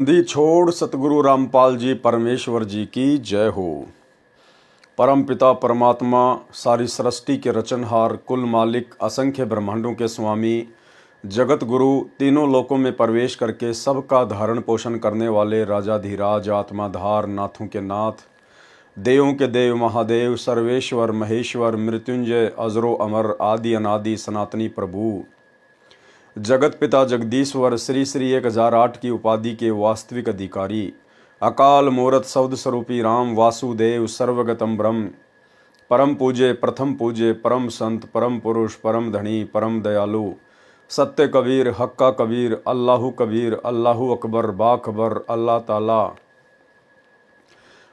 दी छोड़ सतगुरु रामपाल जी परमेश्वर जी की जय हो। परम पिता परमात्मा सारी सृष्टि के रचनहार कुल मालिक असंख्य ब्रह्मांडों के स्वामी जगत गुरु तीनों लोकों में प्रवेश करके सबका धारण पोषण करने वाले राजाधिराज आत्माधार नाथों के नाथ देवों के देव महादेव सर्वेश्वर महेश्वर मृत्युंजय अजरो अमर आदि अनादि सनातनी प्रभु जगत पिता जगदीश्वर श्री श्री 1008 की उपाधि के वास्तविक अधिकारी अकाल मूरत शब्द स्वरूपी राम वासुदेव सर्वगतम ब्रह्म परम पूज्य प्रथम पूज्य परम संत परम पुरुष परम धनी परम दयालु सत्य कबीर हक्का कबीर अल्लाहु अकबर बाखबर अल्लाह ताला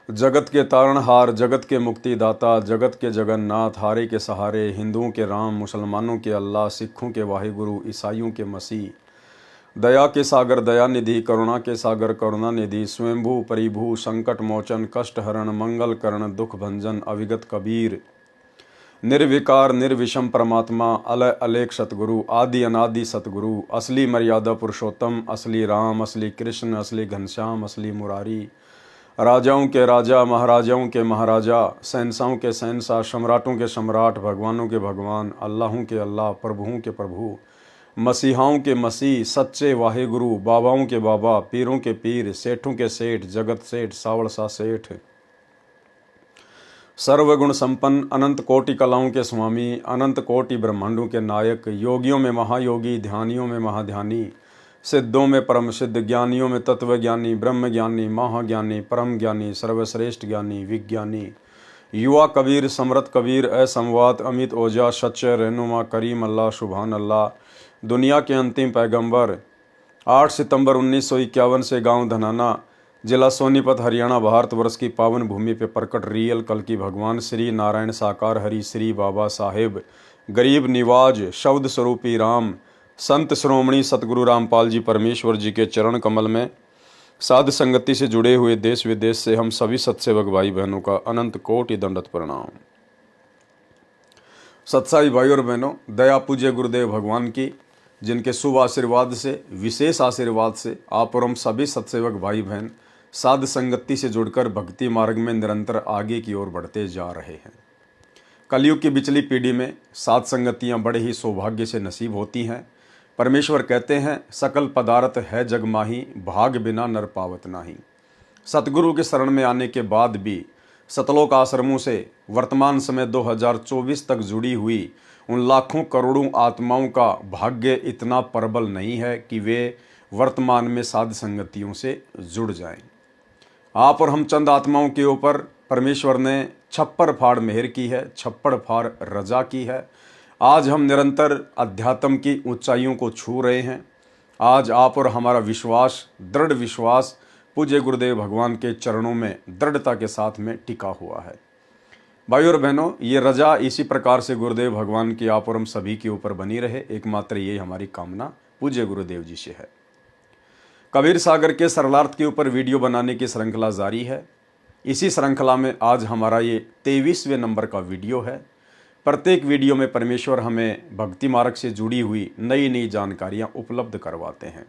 जगत के तारणहार जगत के मुक्तिदाता जगत के जगन्नाथ हारे के सहारे हिंदुओं के राम मुसलमानों के अल्लाह सिखों के वाहिगुरु ईसाइयों के मसीह दया के सागर दया निधि करुणा के सागर करुणा निधि स्वयंभू परिभू संकट मोचन कष्ट हरण मंगल करण दुख भंजन अविगत कबीर निर्विकार निर्विषम परमात्मा अलय अलेख सतगुरु आदि अनादि सतगुरु असली मर्यादा पुरुषोत्तम असली राम असली कृष्ण असली घनश्याम असली मुरारी राजाओं के राजा महाराजाओं के महाराजा शहंशाहों के शहंशाह सम्राटों के सम्राट भगवानों के भगवान अल्लाहों के अल्लाह प्रभुओं के प्रभु मसीहाओं के मसीह सच्चे वाहेगुरु बाबाओं के बाबा पीरों के पीर सेठों के सेठ जगत सेठ सावड़ सा सेठ सर्वगुण संपन्न अनंत कोटि कलाओं के स्वामी अनंत कोटि ब्रह्मांडों के नायक योगियों में महायोगी ध्यानियों में महाध्यानी सिद्धों में परम सिद्ध ज्ञानियों में तत्वज्ञानी ब्रह्म ज्ञानी महाज्ञानी परम ज्ञानी सर्वश्रेष्ठ ज्ञानी विज्ञानी युवा कबीर समृत कबीर असंवाद अमित ओजा सच्चे रहनुमा करीम अल्लाह सुभान अल्लाह दुनिया के अंतिम पैगंबर 8 सितंबर 1951 से गांव धनाना जिला सोनीपत हरियाणा भारतवर्ष की पावन भूमि पे प्रकट रियल कल की भगवान श्री नारायण साकार हरि श्री बाबा साहेब गरीब निवाज शब्द स्वरूपी राम संत श्रोमणी सतगुरु रामपाल जी परमेश्वर जी के चरण कमल में साध संगति से जुड़े हुए देश विदेश से हम सभी सत्सेवक भाई बहनों का अनंत कोटि दंडवत प्रणाम। सत्साई भाई और बहनों, दया पूज्य गुरुदेव भगवान की जिनके शुभ आशीर्वाद से विशेष आशीर्वाद से आप और हम सभी सत्सेवक भाई बहन साध संगति से जुड़कर भक्ति मार्ग में निरंतर आगे की ओर बढ़ते जा रहे हैं। कलयुग की बिचली पीढ़ी में साध संगतियाँ बड़े ही सौभाग्य से नसीब होती हैं। परमेश्वर कहते हैं सकल पदार्थ है जग माही भाग बिना नर पावत नाही। सतगुरु के शरण में आने के बाद भी सतलोक आश्रमों से वर्तमान समय 2024 तक जुड़ी हुई उन लाखों करोड़ों आत्माओं का भाग्य इतना प्रबल नहीं है कि वे वर्तमान में साध संगतियों से जुड़ जाएं। आप और हम चंद आत्माओं के ऊपर परमेश्वर ने छप्पर फाड़ मेहर की है, छप्पड़ फाड़ रजा की है। आज हम निरंतर अध्यात्म की ऊंचाइयों को छू रहे हैं। आज आप और हमारा विश्वास दृढ़ विश्वास पूज्य गुरुदेव भगवान के चरणों में दृढ़ता के साथ में टिका हुआ है। भाई और बहनों, ये रजा इसी प्रकार से गुरुदेव भगवान की आप और हम सभी के ऊपर बनी रहे, एकमात्र यही हमारी कामना पूज्य गुरुदेव जी से है। कबीर सागर के सरलार्थ के ऊपर वीडियो बनाने की श्रृंखला जारी है। इसी श्रृंखला में आज हमारा ये 23वें नंबर का वीडियो है। प्रत्येक वीडियो में परमेश्वर हमें भक्ति मार्ग से जुड़ी हुई नई नई जानकारियां उपलब्ध करवाते हैं।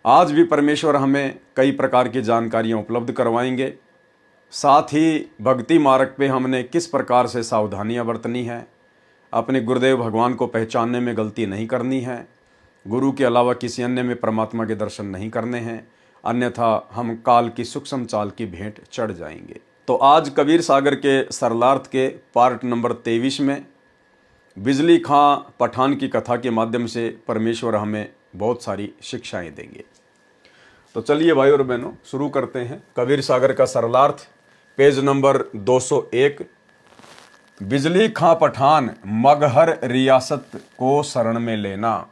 आज भी परमेश्वर हमें कई प्रकार की जानकारियां उपलब्ध करवाएंगे। साथ ही भक्ति मार्ग पे हमने किस प्रकार से सावधानियां बरतनी है, अपने गुरुदेव भगवान को पहचानने में गलती नहीं करनी है, गुरु के अलावा किसी अन्य में परमात्मा के दर्शन नहीं करने हैं, अन्यथा हम काल की सूक्ष्म चाल की भेंट चढ़ जाएंगे। तो आज कबीर सागर के सरलार्थ के पार्ट नंबर 23 में बिजली खां पठान की कथा के माध्यम से परमेश्वर हमें बहुत सारी शिक्षाएं देंगे। तो चलिए भाई और बहनों, शुरू करते हैं। कबीर सागर का सरलार्थ पेज नंबर 201। बिजली खां पठान मगहर रियासत को शरण में लेना,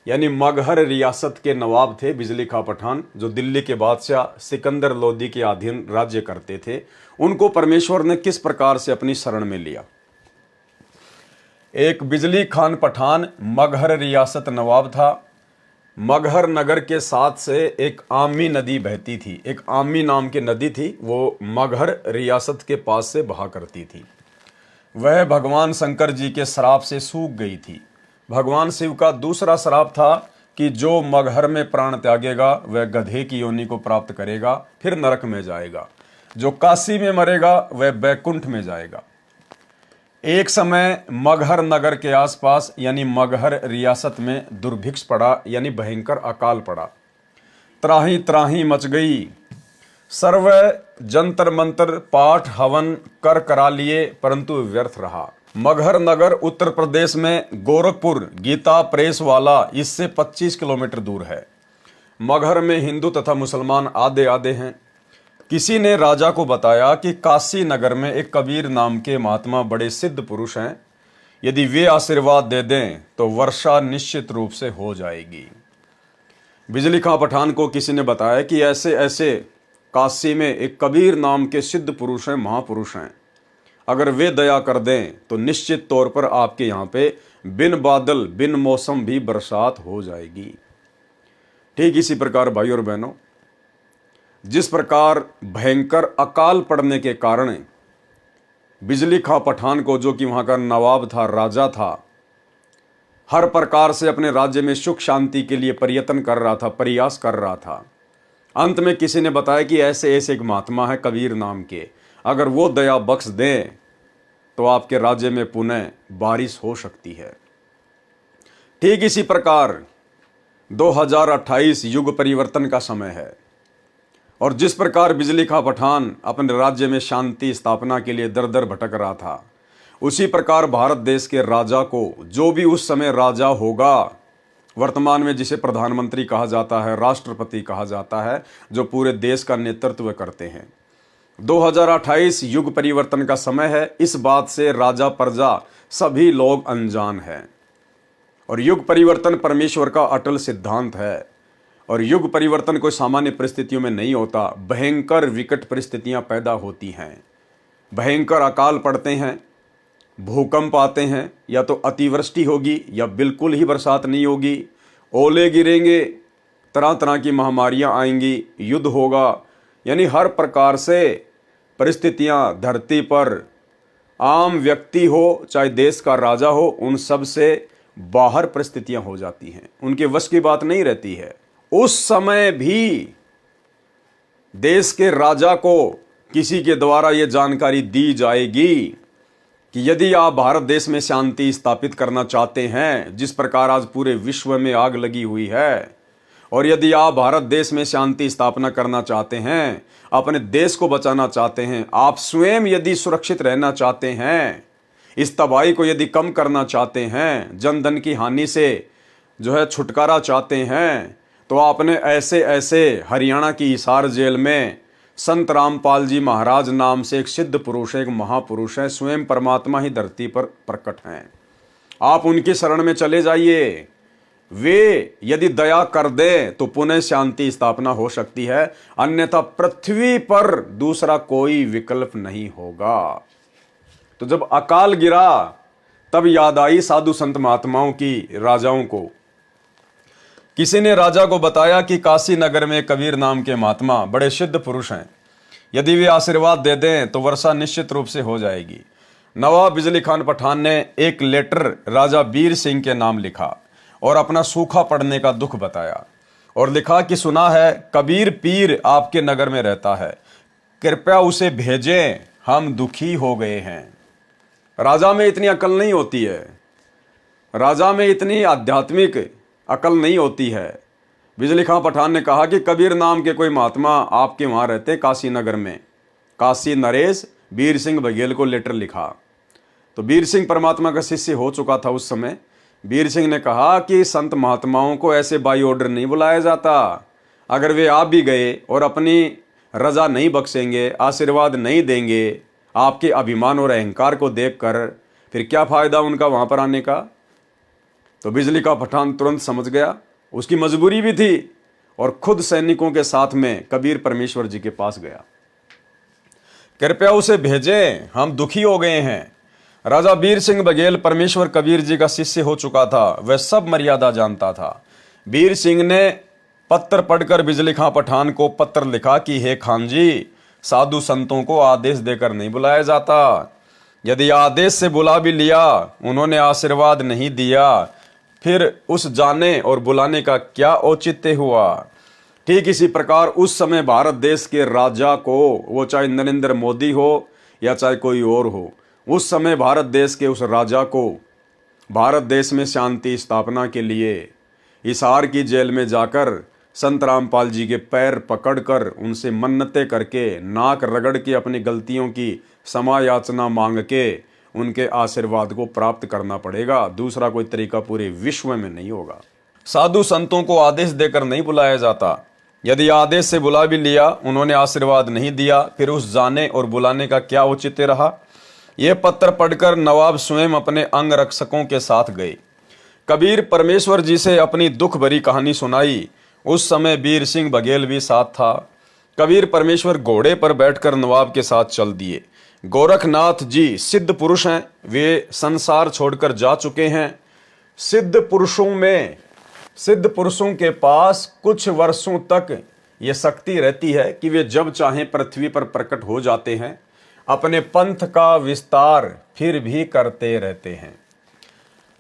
यानी मगहर रियासत के नवाब थे बिजली खां पठान, जो दिल्ली के बादशाह सिकंदर लोदी के अधीन राज्य करते थे। उनको परमेश्वर ने किस प्रकार से अपनी शरण में लिया। एक बिजली खान पठान मगहर रियासत नवाब था। मगहर नगर के साथ से एक आमी नदी बहती थी, एक आमी नाम की नदी थी, वो मगहर रियासत के पास से बहा करती थी। वह भगवान शंकर जी के श्राप से सूख गई थी। भगवान शिव का दूसरा श्राप था कि जो मगहर में प्राण त्यागेगा वह गधे की योनि को प्राप्त करेगा, फिर नरक में जाएगा। जो काशी में मरेगा वह बैकुंठ में जाएगा। एक समय मगहर नगर के आसपास यानी मगहर रियासत में दुर्भिक्ष पड़ा, यानी भयंकर अकाल पड़ा। त्राही त्राही मच गई। सर्व जंतर मंतर पाठ हवन कर करा लिए, परंतु व्यर्थ रहा। मगहर नगर उत्तर प्रदेश में गोरखपुर गीता प्रेस वाला इससे 25 किलोमीटर दूर है। मगहर में हिंदू तथा मुसलमान आधे आधे हैं। किसी ने राजा को बताया कि काशी नगर में एक कबीर नाम के महात्मा बड़े सिद्ध पुरुष हैं, यदि वे आशीर्वाद दे दें तो वर्षा निश्चित रूप से हो जाएगी। बिजली खां पठान को किसी ने बताया कि ऐसे ऐसे काशी में एक कबीर नाम के सिद्ध पुरुष हैं, महापुरुष हैं, अगर वे दया कर दें तो निश्चित तौर पर आपके यहाँ पे बिन बादल बिन मौसम भी बरसात हो जाएगी। ठीक इसी प्रकार भाई और बहनों, जिस प्रकार भयंकर अकाल पड़ने के कारण बिजली खां पठान को, जो कि वहाँ का नवाब था, राजा था, हर प्रकार से अपने राज्य में सुख शांति के लिए प्रयत्न कर रहा था, प्रयास कर रहा था। अंत में किसी ने बताया कि ऐसे ऐसे एक महात्मा है कबीर नाम के, अगर वो दया बख्श दें तो आपके राज्य में पुनः बारिश हो सकती है। ठीक इसी प्रकार 2028 युग परिवर्तन का समय है, और जिस प्रकार बिजली खां पठान अपने राज्य में शांति स्थापना के लिए दर दर भटक रहा था, उसी प्रकार भारत देश के राजा को, जो भी उस समय राजा होगा, वर्तमान में जिसे प्रधानमंत्री कहा जाता है, राष्ट्रपति कहा जाता है, जो पूरे देश का नेतृत्व करते हैं, 2028 युग परिवर्तन का समय है। इस बात से राजा प्रजा सभी लोग अनजान हैं, और युग परिवर्तन परमेश्वर का अटल सिद्धांत है। और युग परिवर्तन कोई सामान्य परिस्थितियों में नहीं होता, भयंकर विकट परिस्थितियां पैदा होती हैं, भयंकर अकाल पड़ते हैं, भूकंप आते हैं, या तो अतिवृष्टि होगी या बिल्कुल ही बरसात नहीं होगी, ओले गिरेंगे, तरह तरह की महामारियां आएंगी, युद्ध होगा, यानी हर प्रकार से परिस्थितियां धरती पर आम व्यक्ति हो चाहे देश का राजा हो, उन सब से बाहर परिस्थितियां हो जाती हैं, उनके वश की बात नहीं रहती है। उस समय भी देश के राजा को किसी के द्वारा यह जानकारी दी जाएगी कि यदि आप भारत देश में शांति स्थापित करना चाहते हैं, जिस प्रकार आज पूरे विश्व में आग लगी हुई है, और यदि आप भारत देश में शांति स्थापना करना चाहते हैं, अपने देश को बचाना चाहते हैं, आप स्वयं यदि सुरक्षित रहना चाहते हैं, इस तबाही को यदि कम करना चाहते हैं, जन धन की हानि से जो है छुटकारा चाहते हैं, तो आपने ऐसे ऐसे हरियाणा की हिसार जेल में संत रामपाल जी महाराज नाम से एक सिद्ध पुरुष है, एक महापुरुष है, स्वयं परमात्मा ही धरती पर प्रकट हैं, आप उनकी शरण में चले जाइए। वे यदि दया कर दें तो पुनः शांति स्थापना हो सकती है, अन्यथा पृथ्वी पर दूसरा कोई विकल्प नहीं होगा। तो जब अकाल गिरा तब याद आई साधु संत महात्माओं की, राजाओं को। किसी ने राजा को बताया कि काशी नगर में कबीर नाम के महात्मा बड़े सिद्ध पुरुष हैं, यदि वे आशीर्वाद दे दें तो वर्षा निश्चित रूप से हो जाएगी। नवाब बिजली खान पठान ने एक लेटर राजा बीर सिंह के नाम लिखा और अपना सूखा पड़ने का दुख बताया, और लिखा कि सुना है कबीर पीर आपके नगर में रहता है, कृपया उसे भेजें, हम दुखी हो गए हैं। राजा में इतनी अकल नहीं होती है, राजा में इतनी आध्यात्मिक अकल नहीं होती है। बिजली खां पठान ने कहा कि कबीर नाम के कोई महात्मा आपके वहाँ रहते काशी नगर में। काशी नरेश बीर सिंह बघेल को लेटर लिखा, तो बीर सिंह परमात्मा का शिष्य हो चुका था उस समय। बीर सिंह ने कहा कि संत महात्माओं को ऐसे बाई ऑर्डर नहीं बुलाया जाता, अगर वे आप भी गए और अपनी रजा नहीं बख्शेंगे, आशीर्वाद नहीं देंगे, आपके अभिमान और अहंकार को देखकर, फिर क्या फायदा उनका वहां पर आने का। तो बिजली का पठान तुरंत समझ गया, उसकी मजबूरी भी थी, और खुद सैनिकों के साथ में कबीर परमेश्वर जी के पास गया। कृपया उसे भेजें, हम दुखी हो गए हैं। राजा बीर सिंह बघेल परमेश्वर कबीर जी का शिष्य हो चुका था, वह सब मर्यादा जानता था। बीर सिंह ने पत्र पढ़कर बिजली खां पठान को पत्र लिखा कि हे खान जी, साधु संतों को आदेश देकर नहीं बुलाया जाता, यदि आदेश से बुला भी लिया, उन्होंने आशीर्वाद नहीं दिया, फिर उस जाने और बुलाने का क्या औचित्य हुआ। ठीक इसी प्रकार उस समय भारत देश के राजा को, वो चाहे नरेंद्र मोदी हो या चाहे कोई और हो, उस समय भारत देश के उस राजा को भारत देश में शांति स्थापना के लिए हिसार की जेल में जाकर संत रामपाल जी के पैर पकड़कर उनसे मन्नतें करके नाक रगड़ के अपनी गलतियों की क्षमा याचना मांग के उनके आशीर्वाद को प्राप्त करना पड़ेगा। दूसरा कोई तरीका पूरे विश्व में नहीं होगा। साधु संतों को आदेश देकर नहीं बुलाया जाता। यदि आदेश से बुला भी लिया, उन्होंने आशीर्वाद नहीं दिया, फिर उस जाने और बुलाने का क्या औचित्य रहा। यह पत्र पढ़कर नवाब स्वयं अपने अंग रक्षकों के साथ गए। कबीर परमेश्वर जी से अपनी दुख भरी कहानी सुनाई। उस समय वीर सिंह बघेल भी साथ था। कबीर परमेश्वर घोड़े पर बैठकर नवाब के साथ चल दिए। गोरखनाथ जी सिद्ध पुरुष हैं, वे संसार छोड़कर जा चुके हैं। सिद्ध पुरुषों के पास कुछ वर्षों तक ये शक्ति रहती है कि वे जब चाहें पृथ्वी पर प्रकट हो जाते हैं, अपने पंथ का विस्तार फिर भी करते रहते हैं।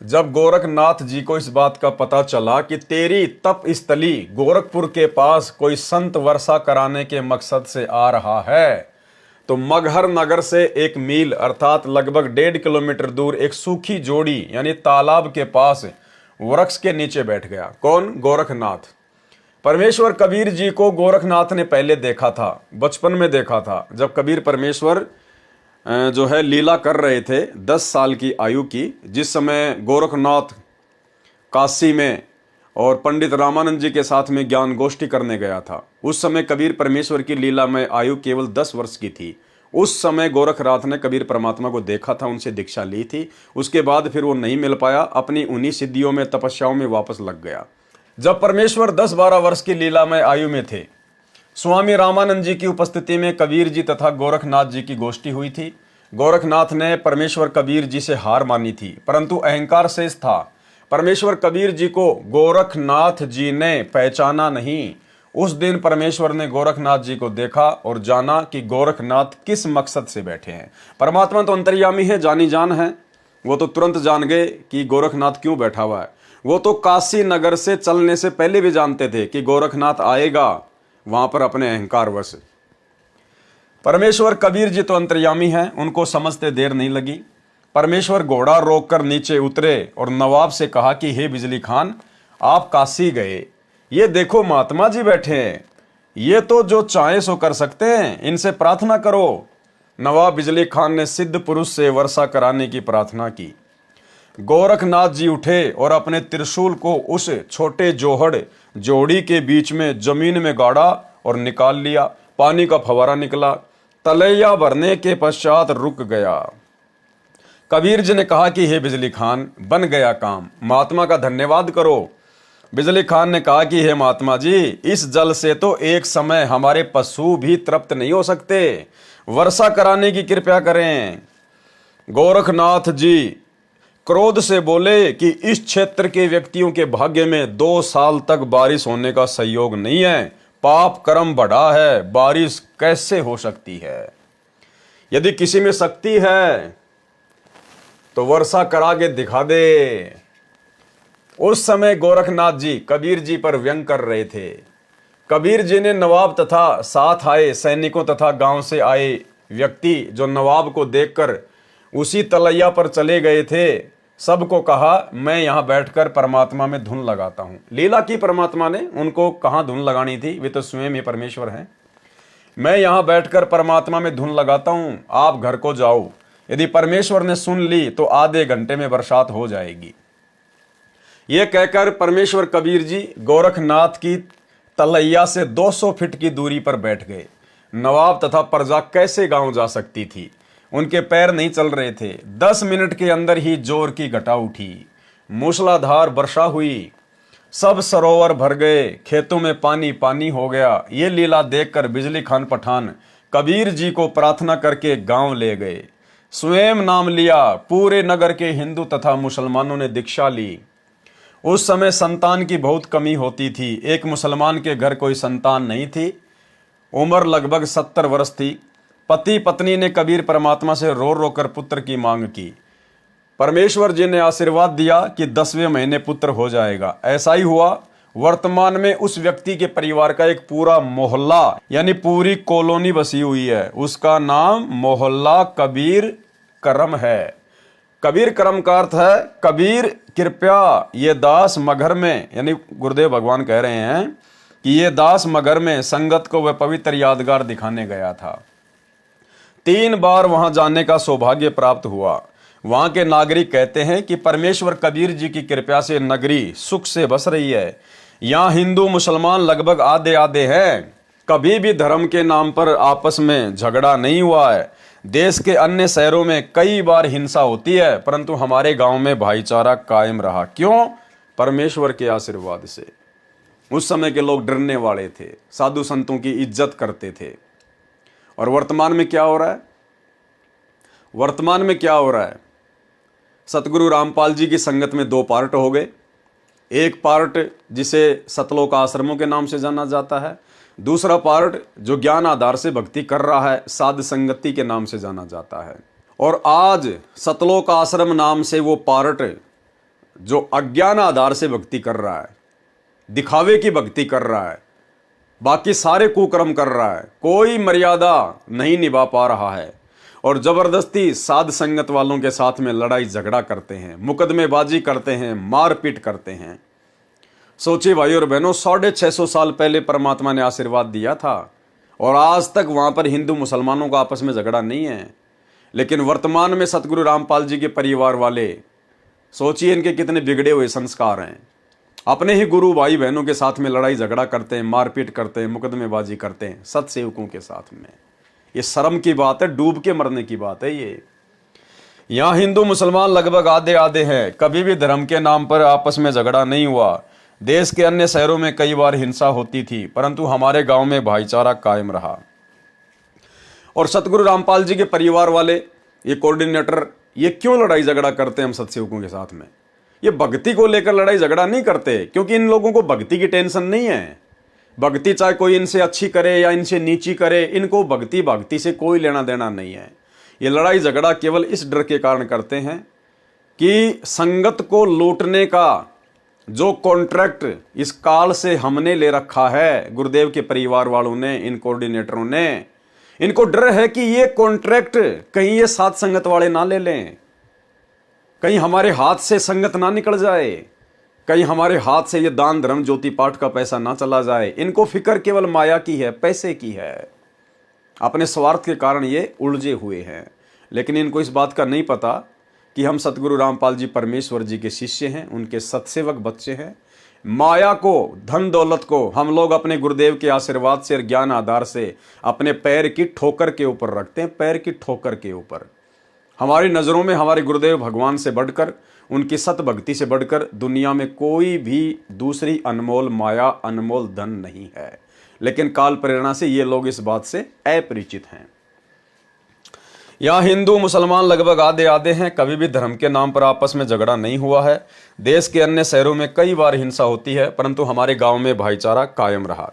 जब गोरखनाथ जी को इस बात का पता चला कि तेरी तप स्थली गोरखपुर के पास कोई संत वर्षा कराने के मकसद से आ रहा है, तो मगहर नगर से 1 मील अर्थात लगभग 1.5 किलोमीटर दूर एक सूखी जोड़ी यानी तालाब के पास वृक्ष के नीचे बैठ गया। कौन? गोरखनाथ। परमेश्वर कबीर जी को गोरखनाथ ने पहले देखा था, बचपन में देखा था, जब कबीर परमेश्वर जो है लीला कर रहे थे 10 साल की आयु की, जिस समय गोरखनाथ काशी में और पंडित रामानंद जी के साथ में ज्ञान गोष्ठी करने गया था। उस समय कबीर परमेश्वर की लीला में आयु केवल 10 वर्ष की थी। उस समय गोरखनाथ ने कबीर परमात्मा को देखा था, उनसे दीक्षा ली थी। उसके बाद फिर वो नहीं मिल पाया, अपनी उन्हीं सिद्धियों में तपस्याओं में वापस लग गया। जब परमेश्वर 10-12 वर्ष की लीला में आयु में थे, स्वामी रामानंद जी की उपस्थिति में कबीर जी तथा गोरखनाथ जी की गोष्ठी हुई थी। गोरखनाथ ने परमेश्वर कबीर जी से हार मानी थी, परंतु अहंकार शेष था। परमेश्वर कबीर जी को गोरखनाथ जी ने पहचाना नहीं। उस दिन परमेश्वर ने गोरखनाथ जी को देखा और जाना कि गोरखनाथ किस मकसद से बैठे हैं। परमात्मा तो अंतर्यामी है, जानी जान है, वो तो तुरंत जान गए कि गोरखनाथ क्यों बैठा हुआ है। वो तो काशी नगर से चलने से पहले भी जानते थे कि गोरखनाथ आएगा वहां पर अपने अहंकार वश। परमेश्वर कबीर जी तो अंतर्यामी हैं, उनको समझते देर नहीं लगी। परमेश्वर घोड़ा रोककर नीचे उतरे और नवाब से कहा कि हे बिजली खान, आप काशी गए, ये देखो महात्मा जी बैठे हैं, ये तो जो चाहे सो कर सकते हैं, इनसे प्रार्थना करो। नवाब बिजली खान ने सिद्ध पुरुष से वर्षा कराने की प्रार्थना की। गोरखनाथ जी उठे और अपने त्रिशूल को उस छोटे जोड़ी के बीच में जमीन में गाड़ा और निकाल लिया। पानी का फवारा निकला, तलैया भरने के पश्चात रुक गया। कबीर जी ने कहा कि हे बिजली खान, बन गया काम, महात्मा का धन्यवाद करो। बिजली खान ने कहा कि हे महात्मा जी, इस जल से तो एक समय हमारे पशु भी तृप्त नहीं हो सकते, वर्षा कराने की कृपा करें। गोरखनाथ जी क्रोध से बोले कि इस क्षेत्र के व्यक्तियों के भाग्य में 2 साल तक बारिश होने का संयोग नहीं है, पाप कर्म बढ़ा है, बारिश कैसे हो सकती है। यदि किसी में शक्ति है तो वर्षा करा के दिखा दे। उस समय गोरखनाथ जी कबीर जी पर व्यंग कर रहे थे। कबीर जी ने नवाब तथा साथ आए सैनिकों तथा गांव से आए व्यक्ति जो नवाब को देखकर उसी तलैया पर चले गए थे, सबको कहा मैं यहां बैठकर परमात्मा में धुन लगाता हूं। लीला की परमात्मा ने, उनको कहां धुन लगानी थी, वे तो स्वयं ही परमेश्वर हैं। मैं यहां बैठकर परमात्मा में धुन लगाता हूं, आप घर को जाओ। यदि परमेश्वर ने सुन ली तो आधे घंटे में बरसात हो जाएगी। यह कहकर परमेश्वर कबीर जी गोरखनाथ की तलैया से 200 फीट की दूरी पर बैठ गए। नवाब तथा प्रजा कैसे गांव जा सकती थी, उनके पैर नहीं चल रहे थे। 10 मिनट के अंदर ही जोर की घटा उठी, मूसलाधार वर्षा हुई, सब सरोवर भर गए, खेतों में पानी पानी हो गया। ये लीला देखकर बिजली खान पठान कबीर जी को प्रार्थना करके गांव ले गए, स्वयं नाम लिया। पूरे नगर के हिंदू तथा मुसलमानों ने दीक्षा ली। उस समय संतान की बहुत कमी होती थी। एक मुसलमान के घर कोई संतान नहीं थी, उम्र लगभग 70 वर्ष थी। पति पत्नी ने कबीर परमात्मा से रो रो कर पुत्र की मांग की। परमेश्वर जी ने आशीर्वाद दिया कि 10वें महीने पुत्र हो जाएगा। ऐसा ही हुआ। वर्तमान में उस व्यक्ति के परिवार का एक पूरा मोहल्ला यानी पूरी कॉलोनी बसी हुई है। उसका नाम मोहल्ला कबीर करम है। कबीर करम का अर्थ है कबीर कृपया ये दास मगर में, यानी गुरुदेव भगवान कह रहे हैं कि ये दास मगर में संगत को वह पवित्र यादगार दिखाने गया था। 3 बार वहां जाने का सौभाग्य प्राप्त हुआ। वहां के नागरिक कहते हैं कि परमेश्वर कबीर जी की कृपा से नगरी सुख से बस रही है। यहाँ हिंदू मुसलमान लगभग आधे आधे हैं। कभी भी धर्म के नाम पर आपस में झगड़ा नहीं हुआ है। देश के अन्य शहरों में कई बार हिंसा होती है, परंतु हमारे गांव में भाईचारा कायम रहा। क्यों? परमेश्वर के आशीर्वाद से। उस समय के लोग डरने वाले थे, साधु संतों की इज्जत करते थे। और वर्तमान में क्या हो रहा है? वर्तमान में क्या हो रहा है? सतगुरु रामपाल जी की संगत में 2 पार्ट हो गए। एक पार्ट जिसे सतलोक आश्रमों के नाम से जाना जाता है, दूसरा पार्ट जो ज्ञान आधार से भक्ति कर रहा है साध संगति के नाम से जाना जाता है। और आज सतलोक आश्रम नाम से वो पार्ट जो अज्ञान आधार से भक्ति कर रहा है, दिखावे की भक्ति कर रहा है, बाकी सारे कुकर्म कर रहा है, कोई मर्यादा नहीं निभा पा रहा है और जबरदस्ती साध संगत वालों के साथ में लड़ाई झगड़ा करते हैं, मुकदमेबाजी करते हैं, मारपीट करते हैं। सोचिए भाई और बहनों, 650 साल पहले परमात्मा ने आशीर्वाद दिया था और आज तक वहां पर हिंदू मुसलमानों का आपस में झगड़ा नहीं है। लेकिन वर्तमान में सतगुरु रामपाल जी के परिवार वाले, सोचिए इनके कितने बिगड़े हुए संस्कार हैं। अपने ही गुरु भाई बहनों के साथ में लड़ाई झगड़ा करते हैं, मारपीट करते हैं, मुकदमेबाजी करते हैं सत्सेवकों के साथ में। ये शर्म की बात है, डूब के मरने की बात है ये। यहाँ हिंदू मुसलमान लगभग आधे आधे हैं। कभी भी धर्म के नाम पर आपस में झगड़ा नहीं हुआ। देश के अन्य शहरों में कई बार हिंसा होती थी, परंतु हमारे गांव में भाईचारा कायम रहा। और सतगुरु रामपाल जी के परिवार वाले, ये कोऑर्डिनेटर, ये क्यों लड़ाई झगड़ा करते हैं हम सत्सेवकों के साथ में? ये भक्ति को लेकर लड़ाई झगड़ा नहीं करते, क्योंकि इन लोगों को भक्ति की टेंशन नहीं है। भक्ति चाहे कोई इनसे अच्छी करे या इनसे नीची करे, इनको भक्ति से कोई लेना देना नहीं है। ये लड़ाई झगड़ा केवल इस डर के कारण करते हैं कि संगत को लूटने का जो कॉन्ट्रैक्ट इस काल से हमने ले रखा है, गुरुदेव के परिवार वालों ने, इन कोऑर्डिनेटरों ने, इनको डर है कि ये कॉन्ट्रैक्ट कहीं ये साथ संगत वाले ना ले लें, कहीं हमारे हाथ से संगत ना निकल जाए, कहीं हमारे हाथ से ये दान धर्म ज्योति पाठ का पैसा ना चला जाए। इनको फिक्र केवल माया की है, पैसे की है। अपने स्वार्थ के कारण ये उलझे हुए हैं। लेकिन इनको इस बात का नहीं पता कि हम सतगुरु रामपाल जी परमेश्वर जी के शिष्य हैं, उनके सत्सेवक बच्चे हैं। माया को, धन दौलत को हम लोग अपने गुरुदेव के आशीर्वाद से और ज्ञान आधार से अपने पैर की ठोकर के ऊपर रखते हैं, पैर की ठोकर के ऊपर। हमारी नज़रों में हमारे गुरुदेव भगवान से बढ़कर, उनकी सत भक्ति से बढ़कर दुनिया में कोई भी दूसरी अनमोल माया, अनमोल धन नहीं है। लेकिन काल प्रेरणा से ये लोग इस बात से अपरिचित हैं। यहाँ हिंदू मुसलमान लगभग आधे आधे हैं। कभी भी धर्म के नाम पर आपस में झगड़ा नहीं हुआ है। देश के अन्य शहरों में कई बार हिंसा होती है, परंतु हमारे गांव में भाईचारा कायम रहा।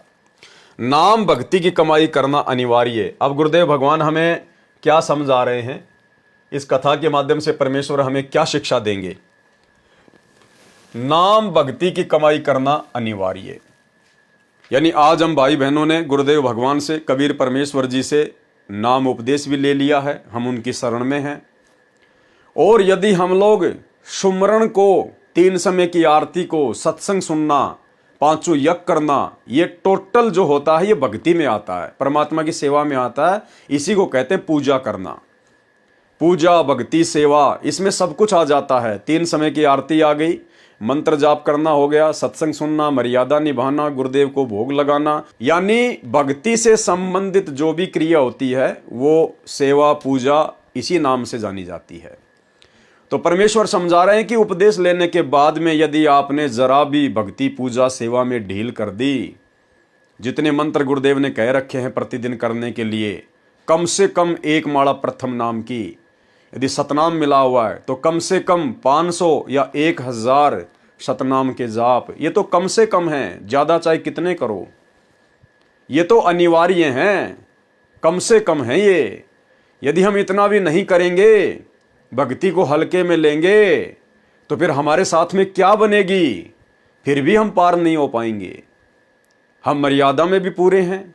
नाम भक्ति की कमाई करना अनिवार्य। अब गुरुदेव भगवान हमें क्या समझा रहे हैं? इस कथा के माध्यम से परमेश्वर हमें क्या शिक्षा देंगे? नाम भक्ति की कमाई करना अनिवार्य। यानी आज हम भाई बहनों ने गुरुदेव भगवान से, कबीर परमेश्वर जी से नाम उपदेश भी ले लिया है, हम उनकी शरण में हैं। और यदि हम लोग सुमरण को, 3 समय की आरती को, सत्संग सुनना, 5 यज्ञ करना, ये टोटल जो होता है ये भक्ति में आता है, परमात्मा की सेवा में आता है। इसी को कहते हैं पूजा करना। पूजा, भक्ति, सेवा, इसमें सब कुछ आ जाता है। 3 समय की आरती आ गई, मंत्र जाप करना हो गया, सत्संग सुनना, मर्यादा निभाना, गुरुदेव को भोग लगाना, यानी भक्ति से संबंधित जो भी क्रिया होती है वो सेवा, पूजा इसी नाम से जानी जाती है। तो परमेश्वर समझा रहे हैं कि उपदेश लेने के बाद में यदि आपने जरा भी भक्ति, पूजा, सेवा में ढील कर दी, जितने मंत्र गुरुदेव ने कह रखे हैं प्रतिदिन करने के लिए, कम से कम 1 माला प्रथम नाम की, यदि सतनाम मिला हुआ है तो कम से कम 500 या 1000 सतनाम के जाप, ये तो कम से कम है। ज़्यादा चाहे कितने करो, ये तो अनिवार्य हैं, कम से कम है ये। यदि हम इतना भी नहीं करेंगे भक्ति को हल्के में लेंगे तो फिर हमारे साथ में क्या बनेगी, फिर भी हम पार नहीं हो पाएंगे। हम मर्यादा में भी पूरे हैं,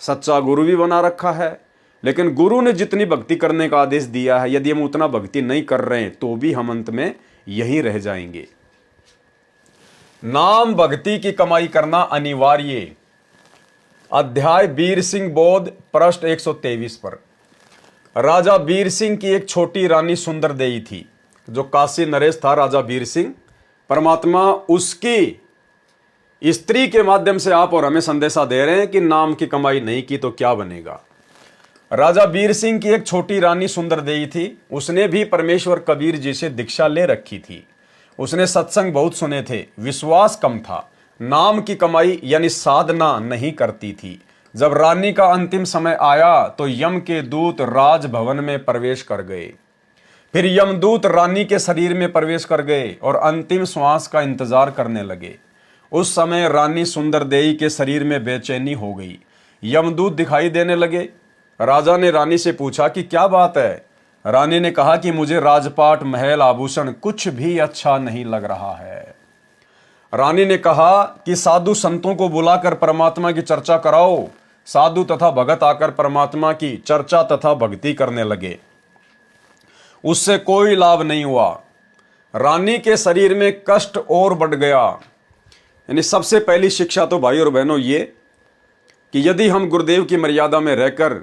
सच्चा गुरु भी बना रखा है, लेकिन गुरु ने जितनी भक्ति करने का आदेश दिया है, यदि हम उतना भक्ति नहीं कर रहे हैं तो भी हम अंत में यहीं रह जाएंगे। नाम भक्ति की कमाई करना अनिवार्य। अध्याय वीर सिंह बोध, पृष्ठ 123 पर। राजा वीर सिंह की एक छोटी रानी सुंदर देई थी। जो काशी नरेश था राजा वीर सिंह, परमात्मा उसकी स्त्री के माध्यम से आप और हमें संदेशा दे रहे हैं कि नाम की कमाई नहीं की तो क्या बनेगा। राजा वीर सिंह की एक छोटी रानी सुंदर देई थी। उसने भी परमेश्वर कबीर जी से दीक्षा ले रखी थी। उसने सत्संग बहुत सुने थे, विश्वास कम था, नाम की कमाई यानी साधना नहीं करती थी। जब रानी का अंतिम समय आया तो यम के दूत राजभवन में प्रवेश कर गए। फिर यमदूत रानी के शरीर में प्रवेश कर गए और अंतिम श्वास का इंतजार करने लगे। उस समय रानी सुंदरदेई के शरीर में बेचैनी हो गई। यमदूत दिखाई देने लगे। राजा ने रानी से पूछा कि क्या बात है। रानी ने कहा कि मुझे राजपाट, महल, आभूषण कुछ भी अच्छा नहीं लग रहा है। रानी ने कहा कि साधु संतों को बुलाकर परमात्मा की चर्चा कराओ। साधु तथा भगत आकर परमात्मा की चर्चा तथा भक्ति करने लगे। उससे कोई लाभ नहीं हुआ। रानी के शरीर में कष्ट और बढ़ गया। यानी सबसे पहली शिक्षा तो भाई और बहनों ये कि यदि हम गुरुदेव की मर्यादा में रहकर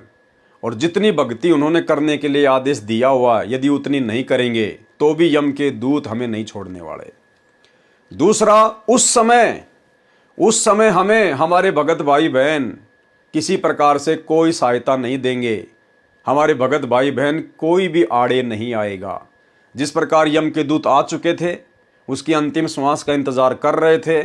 और जितनी भक्ति उन्होंने करने के लिए आदेश दिया हुआ, यदि उतनी नहीं करेंगे तो भी यम के दूत हमें नहीं छोड़ने वाले। दूसरा, उस समय हमें हमारे भगत भाई बहन किसी प्रकार से कोई सहायता नहीं देंगे। हमारे भगत भाई बहन कोई भी आड़े नहीं आएगा। जिस प्रकार यम के दूत आ चुके थे, उसकी अंतिम श्वास का इंतजार कर रहे थे।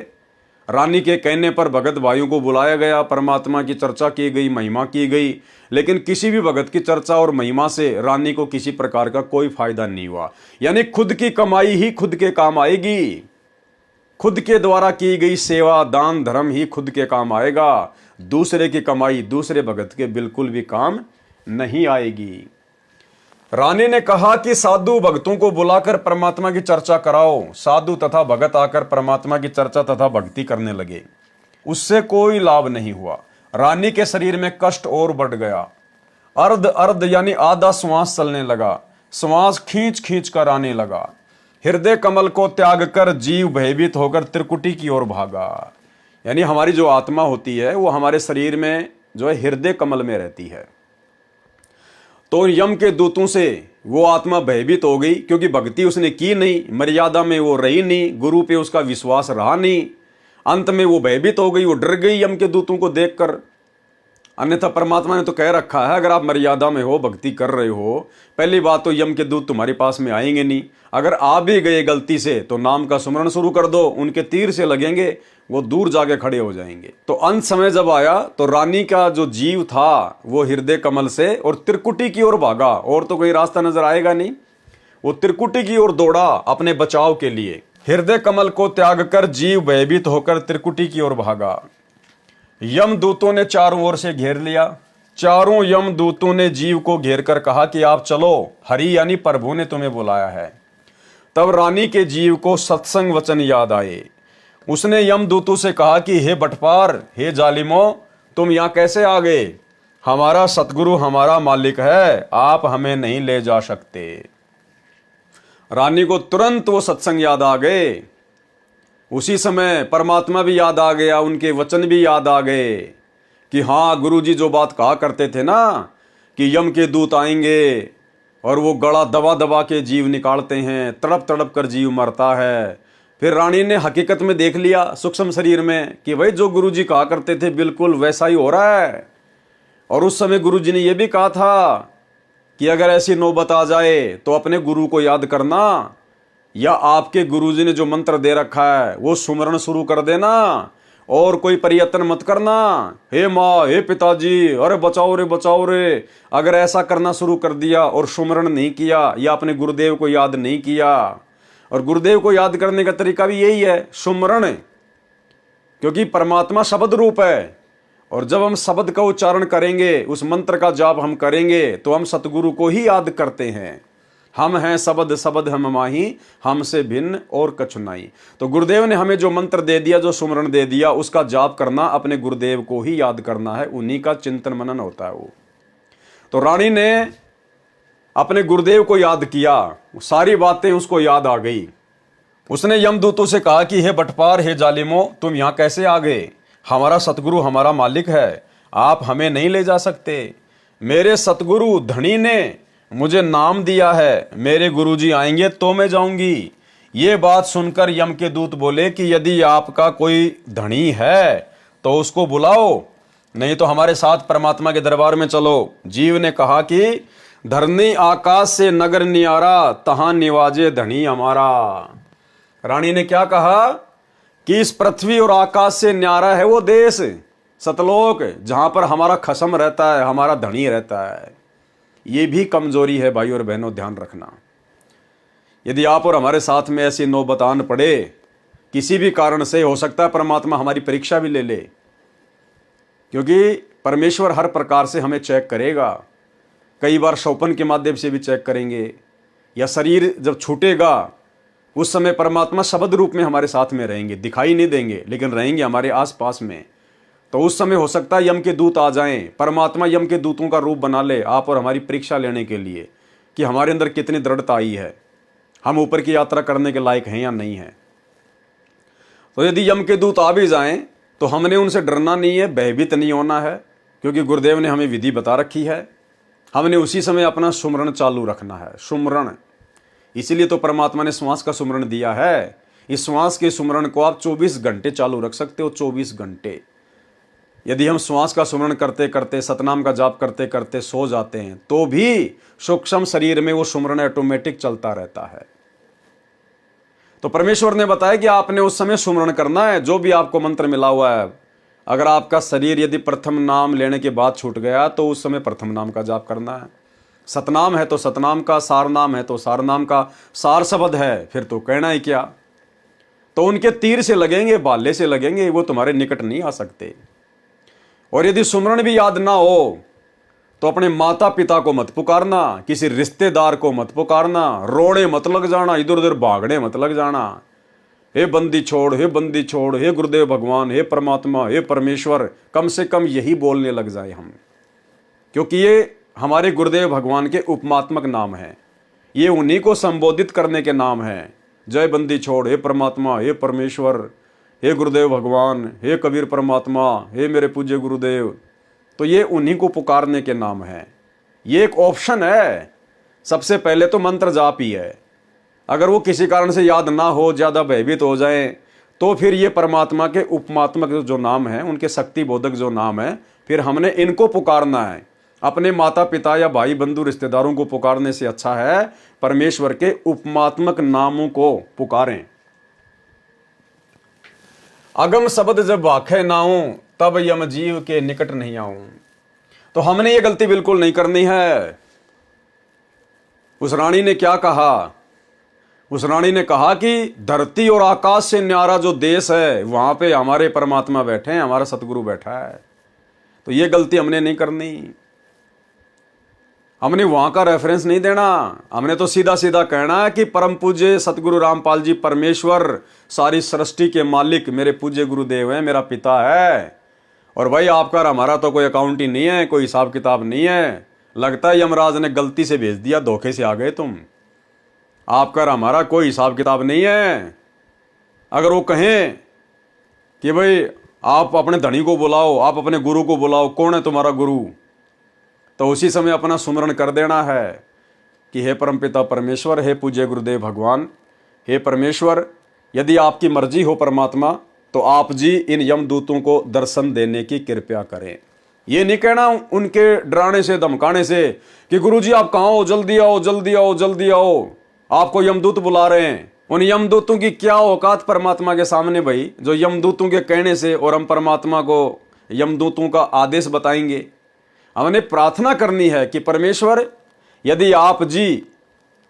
रानी के कहने पर भगत भाइयों को बुलाया गया, परमात्मा की चर्चा की गई, महिमा की गई, लेकिन किसी भी भगत की चर्चा और महिमा से रानी को किसी प्रकार का कोई फायदा नहीं हुआ। यानी खुद की कमाई ही खुद के काम आएगी। खुद के द्वारा की गई सेवा, दान, धर्म ही खुद के काम आएगा। दूसरे की कमाई दूसरे भगत के बिल्कुल भी काम नहीं आएगी। रानी ने कहा कि साधु भक्तों को बुलाकर परमात्मा की चर्चा कराओ। साधु तथा भगत आकर परमात्मा की चर्चा तथा भक्ति करने लगे। उससे कोई लाभ नहीं हुआ। रानी के शरीर में कष्ट और बढ़ गया। अर्ध अर्ध यानी आधा श्वास चलने लगा। श्वास खींच खींच कर आने लगा। हृदय कमल को त्याग कर जीव भयभीत होकर त्रिकुटी की ओर भागा। यानी हमारी जो आत्मा होती है वो हमारे शरीर में जो है हृदय कमल में रहती है। तो यम के दूतों से वो आत्मा भयभीत हो गई, क्योंकि भक्ति उसने की नहीं, मर्यादा में वो रही नहीं, गुरु पे उसका विश्वास रहा नहीं। अंत में वो भयभीत हो गई, वो डर गई यम के दूतों को देखकर। अन्यथा परमात्मा ने तो कह रखा है, अगर आप मर्यादा में हो, भक्ति कर रहे हो, पहली बात तो यम के दूत तुम्हारे पास में आएंगे नहीं। अगर आ भी गए गलती से तो नाम का सुमरण शुरू कर दो, उनके तीर से लगेंगे, वो दूर जाके खड़े हो जाएंगे। तो अंत समय जब आया तो रानी का जो जीव था वो हृदय कमल से और त्रिकुटी की ओर भागा, और तो कोई रास्ता नजर आएगा नहीं। वो त्रिकुटी की ओर दौड़ा अपने बचाव के लिए। हृदय कमल को त्याग कर जीव भयभीत होकर त्रिकुटी की ओर भागा। यम दूतों ने चारों ओर से घेर लिया। चारों यम दूतों ने जीव को घेर कर कहा कि आप चलो, हरि यानी प्रभु ने तुम्हें बुलाया है। तब रानी के जीव को सत्संग वचन याद आए। उसने यम दूतों से कहा कि हे बटपार, हे जालिमो, तुम यहां कैसे आ गए? हमारा सतगुरु हमारा मालिक है, आप हमें नहीं ले जा सकते। रानी को तुरंत वो सत्संग याद आ गए। उसी समय परमात्मा भी याद आ गया, उनके वचन भी याद आ गए कि हाँ, गुरुजी जो बात कहा करते थे ना कि यम के दूत आएंगे और वो गला दबा दबा के जीव निकालते हैं, तड़प तड़प कर जीव मरता है। फिर रानी ने हकीकत में देख लिया सूक्ष्म शरीर में कि भाई जो गुरुजी कहा करते थे बिल्कुल वैसा ही हो रहा है। और उस समय गुरुजी ने यह भी कहा था कि अगर ऐसी नौबत आ जाए तो अपने गुरु को याद करना, या आपके गुरुजी ने जो मंत्र दे रखा है वो सुमरण शुरू कर देना और कोई प्रयत्न मत करना। हे माँ, हे पिताजी, अरे बचाओ रे बचाओ रे। अगर ऐसा करना शुरू कर दिया और सुमरण नहीं किया या अपने गुरुदेव को याद नहीं किया, और गुरुदेव को याद करने का तरीका भी यही है, सुमरण, क्योंकि परमात्मा शब्द रूप है। और जब हम शब्द का उच्चारण करेंगे, उस मंत्र का जाप हम करेंगे, तो हम सतगुरु को ही याद करते हैं। हम हैं सबद सबद हम माही, हमसे भिन्न और कछु नहीं। तो गुरुदेव ने हमें जो मंत्र दे दिया, जो सुमरण दे दिया, उसका जाप करना, अपने गुरुदेव को ही याद करना है, उन्हीं का चिंतन मनन होता है वो। तो रानी ने अपने गुरुदेव को याद किया, सारी बातें उसको याद आ गई। उसने यमदूतों से कहा कि हे बटपार, हे जालिमो, तुम यहां कैसे आ गए? हमारा सतगुरु हमारा मालिक है, आप हमें नहीं ले जा सकते। मेरे सतगुरु धनी ने मुझे नाम दिया है, मेरे गुरुजी आएंगे तो मैं जाऊंगी। ये बात सुनकर यम के दूत बोले कि यदि आपका कोई धनी है तो उसको बुलाओ, नहीं तो हमारे साथ परमात्मा के दरबार में चलो। जीव ने कहा कि धरनी आकाश से नगर नियारा, तहां निवाजे धनी हमारा। रानी ने क्या कहा कि इस पृथ्वी और आकाश से न्यारा है वो देश सतलोक, जहां पर हमारा खसम रहता है, हमारा धनी रहता है। ये भी कमजोरी है भाई और बहनों, ध्यान रखना। यदि आप और हमारे साथ में ऐसी नौबत आन पड़े, किसी भी कारण से, हो सकता है परमात्मा हमारी परीक्षा भी ले ले, क्योंकि परमेश्वर हर प्रकार से हमें चेक करेगा। कई बार शोपन के माध्यम से भी चेक करेंगे, या शरीर जब छूटेगा उस समय परमात्मा शब्द रूप में हमारे साथ में रहेंगे, दिखाई नहीं देंगे लेकिन रहेंगे हमारे आसपास में। तो उस समय हो सकता है यम के दूत आ जाएं, परमात्मा यम के दूतों का रूप बना ले आप और हमारी परीक्षा लेने के लिए कि हमारे अंदर कितनी दृढ़ता आई है, हम ऊपर की यात्रा करने के लायक हैं या नहीं है। तो यदि यम के दूत आ भी जाएं तो हमने उनसे डरना नहीं है, भयभीत नहीं होना है, क्योंकि गुरुदेव ने हमें विधि बता रखी है। हमने उसी समय अपना सुमरण चालू रखना है, सुमरण। इसीलिए तो परमात्मा ने श्वास का सुमरण दिया है। इस श्वास के सुमरण को आप 24 घंटे चालू रख सकते हो, 24 घंटे। यदि हम श्वास का सुमरण करते करते, सतनाम का जाप करते करते सो जाते हैं तो भी सूक्ष्म शरीर में वो सुमरण ऑटोमेटिक चलता रहता है। तो परमेश्वर ने बताया कि आपने उस समय सुमरण करना है, जो भी आपको मंत्र मिला हुआ है। अगर आपका शरीर यदि प्रथम नाम लेने के बाद छूट गया तो उस समय प्रथम नाम का जाप करना है। सतनाम है तो सतनाम का, सार नाम है तो सार नाम का, सार शब्द है फिर तो कहना ही क्या। तो उनके तीर से लगेंगे, भाले से लगेंगे, वो तुम्हारे निकट नहीं आ सकते। और यदि सुमरण भी याद ना हो तो अपने माता पिता को मत पुकारना, किसी रिश्तेदार को मत पुकारना, रोने मत लग जाना, इधर उधर भागने मत लग जाना। हे बंदी छोड़, हे बंदी छोड़, हे गुरुदेव भगवान, हे परमात्मा, हे परमेश्वर, कम से कम यही बोलने लग जाए हम, क्योंकि ये हमारे गुरुदेव भगवान के उपमात्मक नाम है। ये उन्हीं को संबोधित करने के नाम है। जय बंदी छोड़, हे परमात्मा, हे परमेश्वर, हे गुरुदेव भगवान, हे कबीर परमात्मा, हे मेरे पूज्य गुरुदेव। तो ये उन्हीं को पुकारने के नाम है। ये एक ऑप्शन है। सबसे पहले तो मंत्र जाप ही है। अगर वो किसी कारण से याद ना हो, ज़्यादा भयभीत हो जाए, तो फिर ये परमात्मा के उपमात्मक जो नाम है, उनके शक्ति बोधक जो नाम है, फिर हमने इनको पुकारना है। अपने माता पिता या भाई बंधु रिश्तेदारों को पुकारने से अच्छा है परमेश्वर के उपमात्मक नामों को पुकारें। अगम शब्द जब वाखे नाऊं, तब यम जीव के निकट नहीं आऊं। तो हमने ये गलती बिल्कुल नहीं करनी है। उस रानी ने क्या कहा? उस रानी ने कहा कि धरती और आकाश से न्यारा जो देश है, वहां पे हमारे परमात्मा बैठे हैं, हमारा सतगुरु बैठा है। तो ये गलती हमने नहीं करनी। हमने वहां का रेफरेंस नहीं देना। हमने तो सीधा सीधा कहना है कि परम पूज्य सतगुरु रामपाल जी परमेश्वर, सारी सृष्टि के मालिक मेरे पूज्य गुरुदेव हैं, मेरा पिता है। और भाई आपका और हमारा तो कोई अकाउंट ही नहीं है, कोई हिसाब किताब नहीं है। लगता है यमराज ने गलती से भेज दिया, धोखे से आ गए तुम। आपका और हमारा कोई हिसाब किताब नहीं है। अगर वो कहें कि भाई आप अपने धनी को बुलाओ, आप अपने गुरु को बुलाओ, कौन है तुम्हारा गुरु, तो उसी समय अपना सुमरण कर देना है कि हे परमपिता परमेश्वर, हे पूज्य गुरुदेव भगवान, हे परमेश्वर, यदि आपकी मर्जी हो परमात्मा, तो आप जी इन यमदूतों को दर्शन देने की कृपया करें। ये नहीं कहना उनके डराने से, धमकाने से कि गुरुजी आप कहाँ हो, जल्दी आओ, जल्दी आओ, जल्दी आओ, आपको यमदूत बुला रहे हैं। उन यमदूतों की क्या औकात परमात्मा के सामने भाई, जो यमदूतों के कहने से और हम परमात्मा को यमदूतों का आदेश बताएंगे। हमने प्रार्थना करनी है कि परमेश्वर यदि आप जी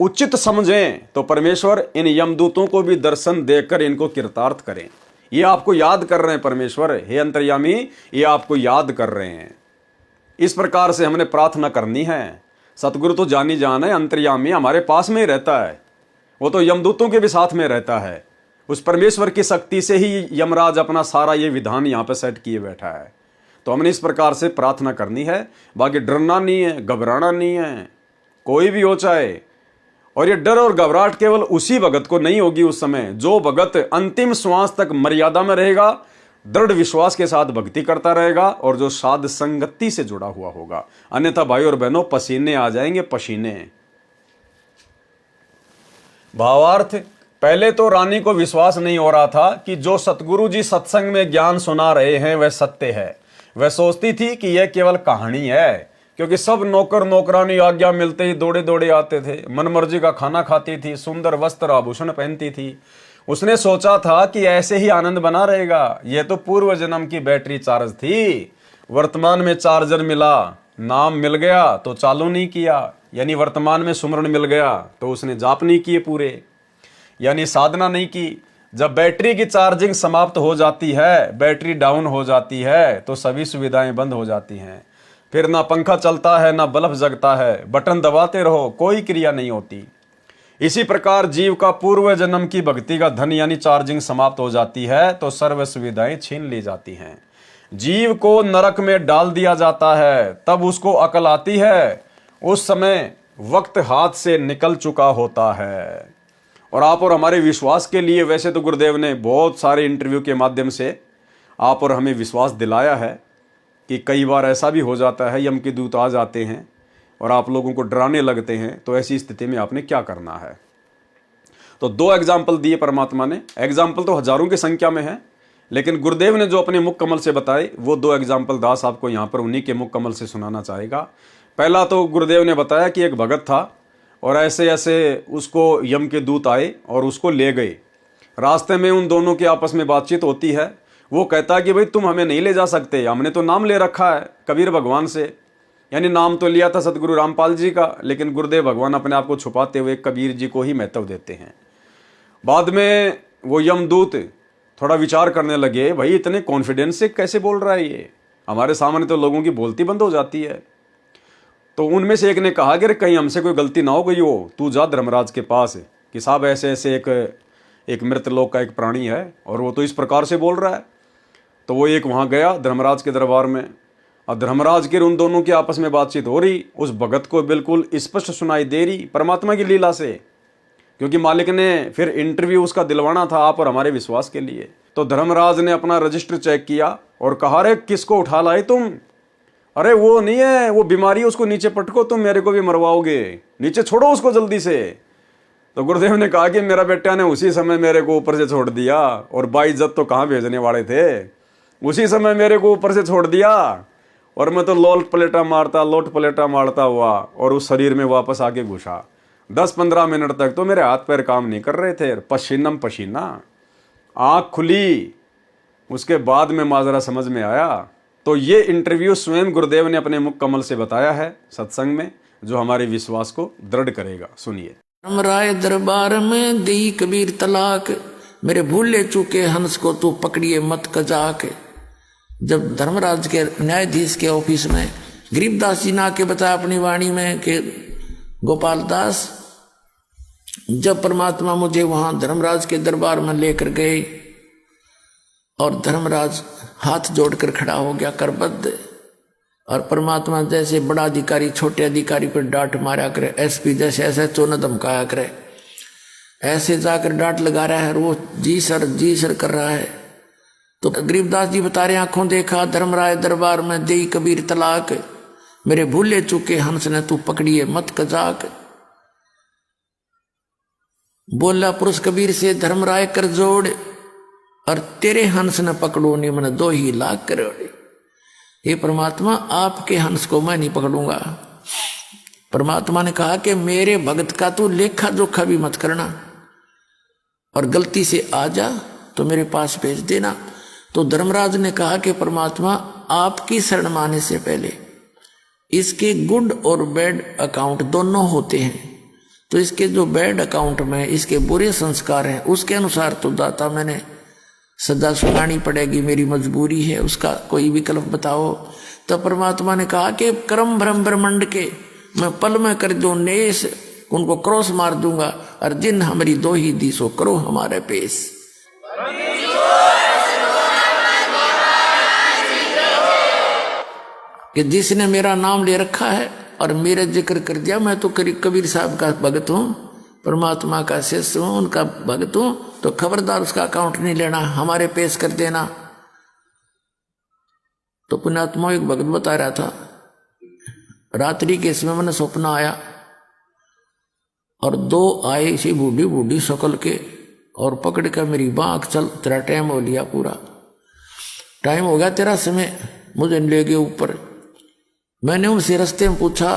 उचित समझें तो परमेश्वर इन यमदूतों को भी दर्शन देकर इनको कृतार्थ करें। ये आपको याद कर रहे हैं परमेश्वर, हे अंतर्यामी, ये आपको याद कर रहे हैं। इस प्रकार से हमने प्रार्थना करनी है। सतगुरु तो जानी जान है, अंतर्यामी हमारे पास में ही रहता है, वो तो यमदूतों के भी साथ में रहता है। उस परमेश्वर की शक्ति से ही यमराज अपना सारा ये विधान यहाँ पे सेट किए बैठा है। तो हमने इस प्रकार से प्रार्थना करनी है, बाकी डरना नहीं है, घबराना नहीं है, कोई भी हो चाहे। और ये डर और घबराहट केवल उसी भगत को नहीं होगी उस समय जो भगत अंतिम श्वास तक मर्यादा में रहेगा, दृढ़ विश्वास के साथ भक्ति करता रहेगा और जो साध संगति से जुड़ा हुआ होगा। अन्यथा भाई और बहनों पसीने आ जाएंगे, पसीने। भावार्थ, पहले तो रानी को विश्वास नहीं हो रहा था कि जो सतगुरु जी सत्संग में ज्ञान सुना रहे हैं वह सत्य है। वह सोचती थी कि यह केवल कहानी है, क्योंकि सब नौकर नौकरानी आज्ञा मिलते ही दौड़े दौड़े आते थे, मनमर्जी का खाना खाती थी, सुंदर वस्त्र आभूषण पहनती थी। उसने सोचा था कि ऐसे ही आनंद बना रहेगा। यह तो पूर्व जन्म की बैटरी चार्ज थी, वर्तमान में चार्जर मिला, नाम मिल गया तो चालू नहीं किया, यानी वर्तमान में सुमरण मिल गया तो उसने जाप नहीं किए पूरे, यानी साधना नहीं की। जब बैटरी की चार्जिंग समाप्त हो जाती है, बैटरी डाउन हो जाती है, तो सभी सुविधाएं बंद हो जाती हैं। फिर ना पंखा चलता है, ना बल्ब जगता है, बटन दबाते रहो, कोई क्रिया नहीं होती। इसी प्रकार जीव का पूर्व जन्म की भक्ति का धन यानी चार्जिंग समाप्त हो जाती है तो सर्व सुविधाएं छीन ली जाती हैं। जीव को नरक में डाल दिया जाता है, तब उसको अकल आती है। उस समय वक्त हाथ से निकल चुका होता है। और आप और हमारे विश्वास के लिए वैसे तो गुरुदेव ने बहुत सारे इंटरव्यू के माध्यम से आप और हमें विश्वास दिलाया है कि कई बार ऐसा भी हो जाता है, यम के दूत आ जाते हैं और आप लोगों को डराने लगते हैं, तो ऐसी स्थिति में आपने क्या करना है। तो 2 एग्जाम्पल दिए परमात्मा ने। एग्जाम्पल तो हजारों की संख्या में है, लेकिन गुरुदेव ने जो अपने मुख कमल से बताए वो 2 एग्जाम्पल दास आपको यहाँ पर उन्हीं के मुख कमल से सुनाना चाहेगा। पहला तो गुरुदेव ने बताया कि एक भगत था और ऐसे ऐसे उसको यम के दूत आए और उसको ले गए। रास्ते में उन दोनों की आपस में बातचीत होती है। वो कहता है कि भाई तुम हमें नहीं ले जा सकते, हमने तो नाम ले रखा है कबीर भगवान से, यानी नाम तो लिया था सतगुरु रामपाल जी का, लेकिन गुरुदेव भगवान अपने आप को छुपाते हुए कबीर जी को ही महत्व देते हैं। बाद में वो यमदूत थोड़ा विचार करने लगे, भाई इतने कॉन्फिडेंस से कैसे बोल रहा है ये, हमारे सामने तो लोगों की बोलती बंद हो जाती है। तो उनमें से एक ने कहा कि कहीं हमसे कोई गलती ना हो गई हो, तू जा धर्मराज के पास कि साहब ऐसे ऐसे एक मृत लोक का एक प्राणी है और वो तो इस प्रकार से बोल रहा है। तो वो एक वहाँ गया धर्मराज के दरबार में, और धर्मराज के उन दोनों की आपस में बातचीत हो रही। उस भगत को बिल्कुल स्पष्ट सुनाई दे रही परमात्मा की लीला से, क्योंकि मालिक ने फिर इंटरव्यू उसका दिलवाना था आप और हमारे विश्वास के लिए। तो धर्मराज ने अपना रजिस्टर चेक किया और कहा, रे किसको उठा लाए तुम, अरे वो नहीं है, वो बीमारी, उसको नीचे पटको, तुम मेरे को भी मरवाओगे, नीचे छोड़ो उसको जल्दी से। तो गुरुदेव ने कहा कि मेरा बेटा ने उसी समय मेरे को ऊपर से छोड़ दिया, और बाइज्जत तो कहाँ भेजने वाले थे, उसी समय मेरे को ऊपर से छोड़ दिया, और मैं तो लोट पलेटा मारता हुआ और उस शरीर में वापस आके घुसा। 10-15 मिनट तक तो मेरे हाथ पैर काम नहीं कर रहे थे, पसीनम पसीना, आँख खुली, उसके बाद में माजरा समझ में आया। तो ये इंटरव्यू स्वयं गुरुदेव ने अपने मुख कमल से बताया है सत्संग में, जो हमारे विश्वास को दृढ़ करेगा। सुनिए। राय दरबार में दी कबीर तलाक, मेरे भूले चूके हंस को तू पकड़िए मत कजाक। जब धर्मराज के न्यायाधीश के ऑफिस में गरीबदास जी ने आके बताया अपनी वाणी में कि गोपाल दास, जब परमात्मा मुझे वहां धर्मराज के दरबार में लेकर गए और धर्मराज हाथ जोड़कर खड़ा हो गया करबद्ध, और परमात्मा जैसे बड़ा अधिकारी छोटे अधिकारी पर डांट मारा करे, एसपी जैसे ऐसे चोन धमकाया करे, ऐसे जाकर डांट लगा रहा है और वो जी सर कर रहा है। तो गरीबदास जी बता रहे, आंखों देखा धर्मराय दरबार में देई कबीर तलाक, मेरे भूले चूके हंस ने तू पकड़िए मत कजाक। बोला पुरुष कबीर से धर्मराय कर जोड़, और तेरे हंस न पकड़ो नहीं मन 2 ही लाख करोड़। हे परमात्मा, आपके हंस को मैं नहीं पकड़ूंगा। परमात्मा ने कहा कि मेरे भगत का तू लेखा जोखा भी मत करना, और गलती से आ जा तो मेरे पास भेज देना। तो धर्मराज ने कहा कि परमात्मा, आपकी शरण माने से पहले इसके गुड और बैड अकाउंट दोनों होते हैं, तो इसके जो बैड अकाउंट में इसके बुरे संस्कार हैं उसके अनुसार तो दाता मैंने सजा सुनानी पड़ेगी, मेरी मजबूरी है, उसका कोई विकल्प बताओ। तो परमात्मा ने कहा कि कर्म भ्रम ब्रह्मंड के मैं पल में कर दूं नेस, उनको क्रॉस मार दूंगा, और जिन हमारी दो ही दिसो करो हमारे पेश। कि जिसने मेरा नाम ले रखा है और मेरा जिक्र कर दिया, मैं तो कबीर साहब का भगत हूँ, परमात्मा का शिष्य हूँ, उनका भगत हूँ, तो खबरदार उसका अकाउंट नहीं लेना, हमारे पेश कर देना। तो पुण्यात्मा एक भगत बता रहा था, रात्रि के समय मैंने सपना आया और दो आए इसी बूढ़ी बूढ़ी शक्ल के और पकड़ कर मेरी बाँह, चल तेरा टाइम हो लिया, पूरा टाइम हो गया तेरा समय, मुझे ले गए ऊपर। मैंने उनसे रास्ते में पूछा,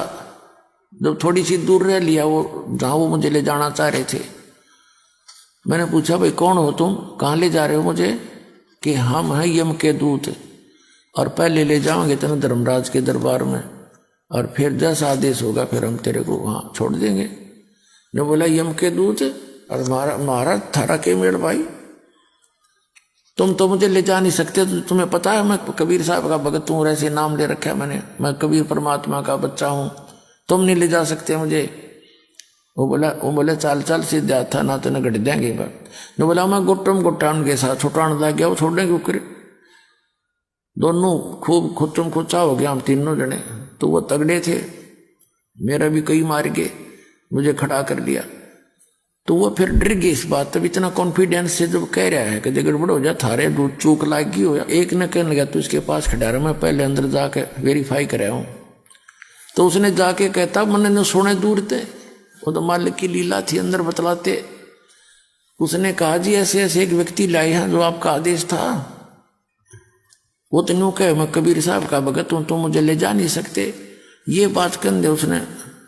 जब थोड़ी सी दूर रह लिया वो जहाँ वो मुझे ले जाना चाह रहे थे, मैंने पूछा भाई कौन हो तुम, कहाँ ले जा रहे हो मुझे? कि हम हैं यम के दूत और पहले ले जाओगे तेरे धर्मराज के दरबार में, और फिर जैसा आदेश होगा फिर हम तेरे को वहाँ छोड़ देंगे। ने बोला यम के दूत और महाराज थारा के मेड़ भाई, तुम तो मुझे ले जा नहीं सकते, तो तुम्हें पता है मैं कबीर साहब का भगत हूँ, ऐसे नाम ले रखा है मैंने, मैं कबीर परमात्मा का बच्चा हूँ, तुम नहीं ले जा सकते मुझे। वो बोला चल चल सीधा था ना, तो न गट देंगे बात। ने बोला मैं गुट्टम गुट्टान के साथ छुटान लग गया, वो छोड़ने के दोनों खूब खुचम खुचा हो गया हम तीनों जने। तो वो तगड़े थे, मेरा भी कई मार गए, मुझे खड़ा कर लिया। तो वो फिर डर गई इस बात, तब इतना कॉन्फिडेंस से जब कह रहा है कि गड़बड़ हो जा, थारे दो चूक लागी हो। एक ने कहने लगा तू इसके पास खड़ा रहा, मैं पहले अंदर जाके वेरीफाई कर रहा हूँ। तो उसने जाके कहता मैंने न सोने दूर थे, वो तो मालिक की लीला थी, अंदर बतलाते। उसने कहा जी ऐसे ऐसे एक व्यक्ति लाए हैं जो आपका आदेश था। वो तो यूँ कहे मैं कबीर साहब का भगत हूँ, तो मुझे ले जा नहीं सकते। ये बात कर दे, उसने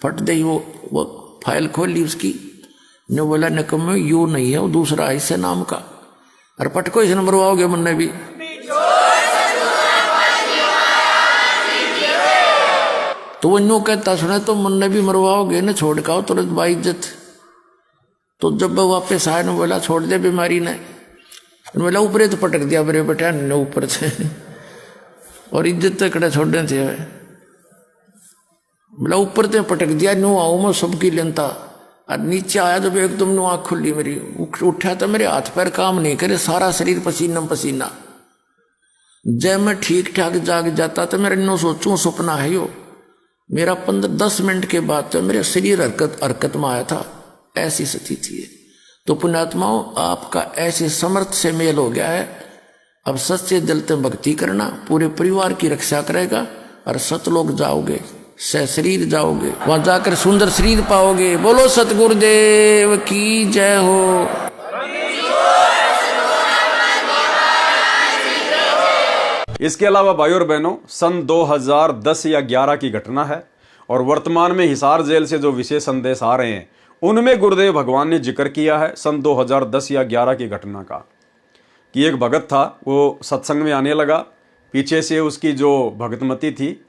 फट दे वो फाइल खोल ली उसकी। ने बोला निकम्मे यू नहीं है, वो दूसरा है इससे नाम का, और पटको इसे मरवाओगे मुन्ने भी। तो वो यूँ कहता सुना तो मुन्ने भी मरवाओगे न, छोड़ का तुरंत बाई इज्जत। तो जब वो वापस आए न बोला छोड़ दे बीमारी ने, बोला ऊपर तो पटक दिया बरे बेटा ने ऊपर से, और इज्जत तक छोड़ने थे। बोला ऊपर तो पटक दिया, नो आओ मैं सबकी लेनता। और नीचे आया जब एकदम नो आँख खुली मेरी, उठा तो मेरे हाथ पैर काम नहीं करे, सारा शरीर पसीना पसीना। जब मैं ठीक ठाक जाग जाता तो मेरे नो सोचूं सपना है यो, मेरा 15-10 मिनट के बाद तो मेरे शरीर हरकत में आया था, ऐसी स्थिति थी। तो पुण्यात्माओं आपका ऐसे समर्थ से मेल हो गया है, अब सच्चे दिल से भक्ति करना, पूरे परिवार की रक्षा करेगा, और सतलोक जाओगे, शरीर जाओगे, वहां जाकर सुंदर शरीर पाओगे। बोलो सतगुरुदेव की जय हो। इसके अलावा भाइयों और बहनों, सन 2010 या 11 की घटना है, और वर्तमान में हिसार जेल से जो विशेष संदेश आ रहे हैं उनमें गुरुदेव भगवान ने जिक्र किया है सन 2010 या 11 की घटना का, कि एक भगत था, वो सत्संग में आने लगा, पीछे से उसकी जो भगतमती थी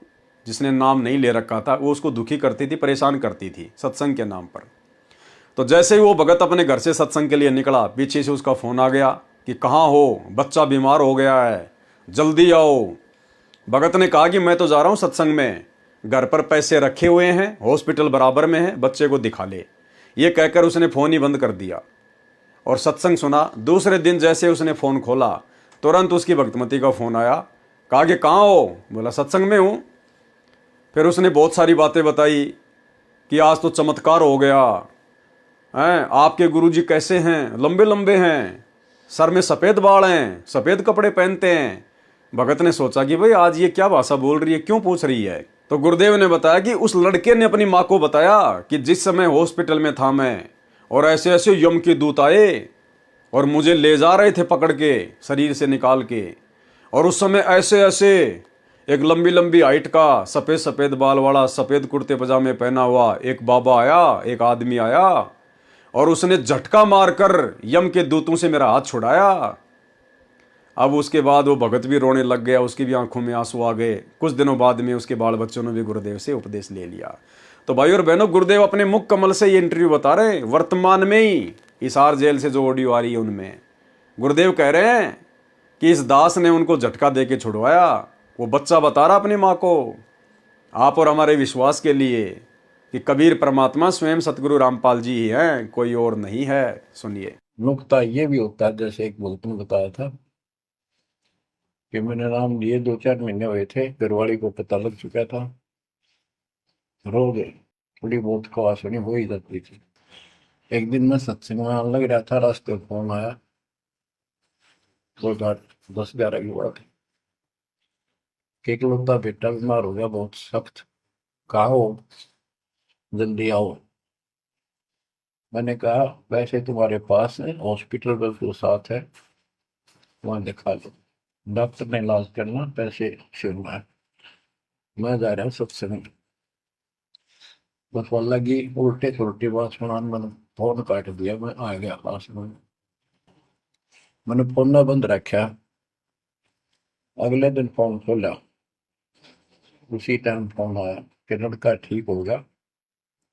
जिसने नाम नहीं ले रखा था, वो उसको दुखी करती थी, परेशान करती थी सत्संग के नाम पर। तो जैसे ही वो भगत अपने घर से सत्संग के लिए निकला, पीछे से उसका फ़ोन आ गया कि कहाँ हो, बच्चा बीमार हो गया है, जल्दी आओ। भगत ने कहा कि मैं तो जा रहा हूँ सत्संग में, घर पर पैसे रखे हुए हैं, हॉस्पिटल बराबर में है, बच्चे को दिखा ले। ये कहकर उसने फ़ोन ही बंद कर दिया और सत्संग सुना। दूसरे दिन जैसे उसने फ़ोन खोला, तुरंत उसकी भगतमती का फ़ोन आया, कहा कि कहाँ हो? बोला सत्संग में हूँ। फिर उसने बहुत सारी बातें बताई कि आज तो चमत्कार हो गया हैं, आपके गुरुजी कैसे हैं, लंबे लंबे हैं, सर में सफ़ेद बाल हैं, सफ़ेद कपड़े पहनते हैं। भगत ने सोचा कि भाई आज ये क्या भाषा बोल रही है, क्यों पूछ रही है। तो गुरुदेव ने बताया कि उस लड़के ने अपनी माँ को बताया कि जिस समय हॉस्पिटल में था मैं, और ऐसे ऐसे यम के दूत आए और मुझे ले जा रहे थे पकड़ के शरीर से निकाल के, और उस समय ऐसे ऐसे एक लंबी लंबी हाइट का, सफ़ेद सफ़ेद बाल वाला, सफ़ेद कुर्ते पजामे पहना हुआ एक बाबा आया, एक आदमी आया, और उसने झटका मारकर यम के दूतों से मेरा हाथ छुड़ाया। अब उसके बाद वो भगत भी रोने लग गया, उसकी भी आंखों में आंसू आ गए। कुछ दिनों बाद में उसके बाल बच्चों ने भी गुरुदेव से उपदेश ले लिया। तो भाई और बहनों, गुरुदेव अपने मुख कमल से ये इंटरव्यू बता रहे हैं, वर्तमान में ही हिसार जेल से जो ऑडियो आ रही है उनमें गुरुदेव कह रहे हैं कि इस दास ने उनको झटका दे के छुड़वाया। वो बच्चा बता रहा अपनी माँ को, आप और हमारे विश्वास के लिए कि कबीर परमात्मा स्वयं सतगुरु रामपाल जी ही हैं, कोई और नहीं है। सुनिए। नुकता ये भी होता है, जैसे एक भक्त ने बताया था कि मैंने नाम लिए 2-4 महीने हुए थे, घरवाली को पता लग चुका था, रो गए, थोड़ी बहुत खवासनी हो ही जाती थी। एक दिन मैं सत्संग में आने लग रहा था, रास्ते में फोन आया, 10-11 की बात, कि इकलौता बेटा बीमार हो गया बहुत सख्त, कहा हो, जल्दी आओ। मैंने कहा वैसे तुम्हारे पास है, हॉस्पिटल बिल्कुल साथ है, वहां दिखा लो, डॉक्टर ने इलाज करना, पैसे शुरू है, मैं जा रहा हूँ सत्संग। बस वो लगी उल्टे सुलटी बात सुनाने, मैंने फोन काट दिया, मैं आ गया पास में, मैंने फोन ना बंद रखा। अगले दिन फोन खोला, उसी टाइम फोन आया कि लड़का ठीक हो गया,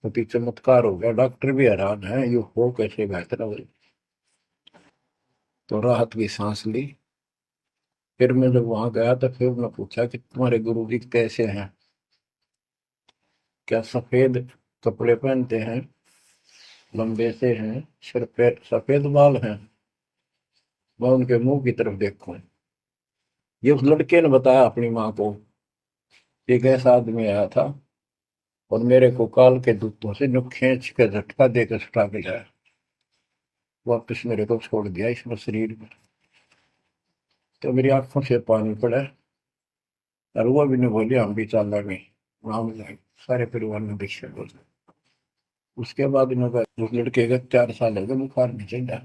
तो चमत्कार हो गया, डॉक्टर भी हैरान है, ये हो कैसे बेहतर हो गई। तो राहत की सांस ली। फिर मैं जब वहां गया तो फिर मैं पूछा कि तुम्हारे गुरु जी कैसे हैं, क्या सफेद कपड़े पहनते हैं, लंबे से हैं, सिर पे सफेद बाल हैं। मैं उनके मुंह की तरफ देखूं, ये उस लड़के ने बताया अपनी माँ को, एक ऐसा आदमी आया था और मेरे को काल के दूतों से नुक खींच के झटका देकर छुटा के लाया, वापस मेरे को छोड़ दिया इसमें शरीर में। तो मेरी आंखों से पानी पड़ा, और वो भी ने बोली हम भी चल रहे, वहां जाए, सारे परिवार में दीक्षा बोल। उसके बाद उस लड़के का 4 साल हो गए, बुखार नहीं चढ़ा।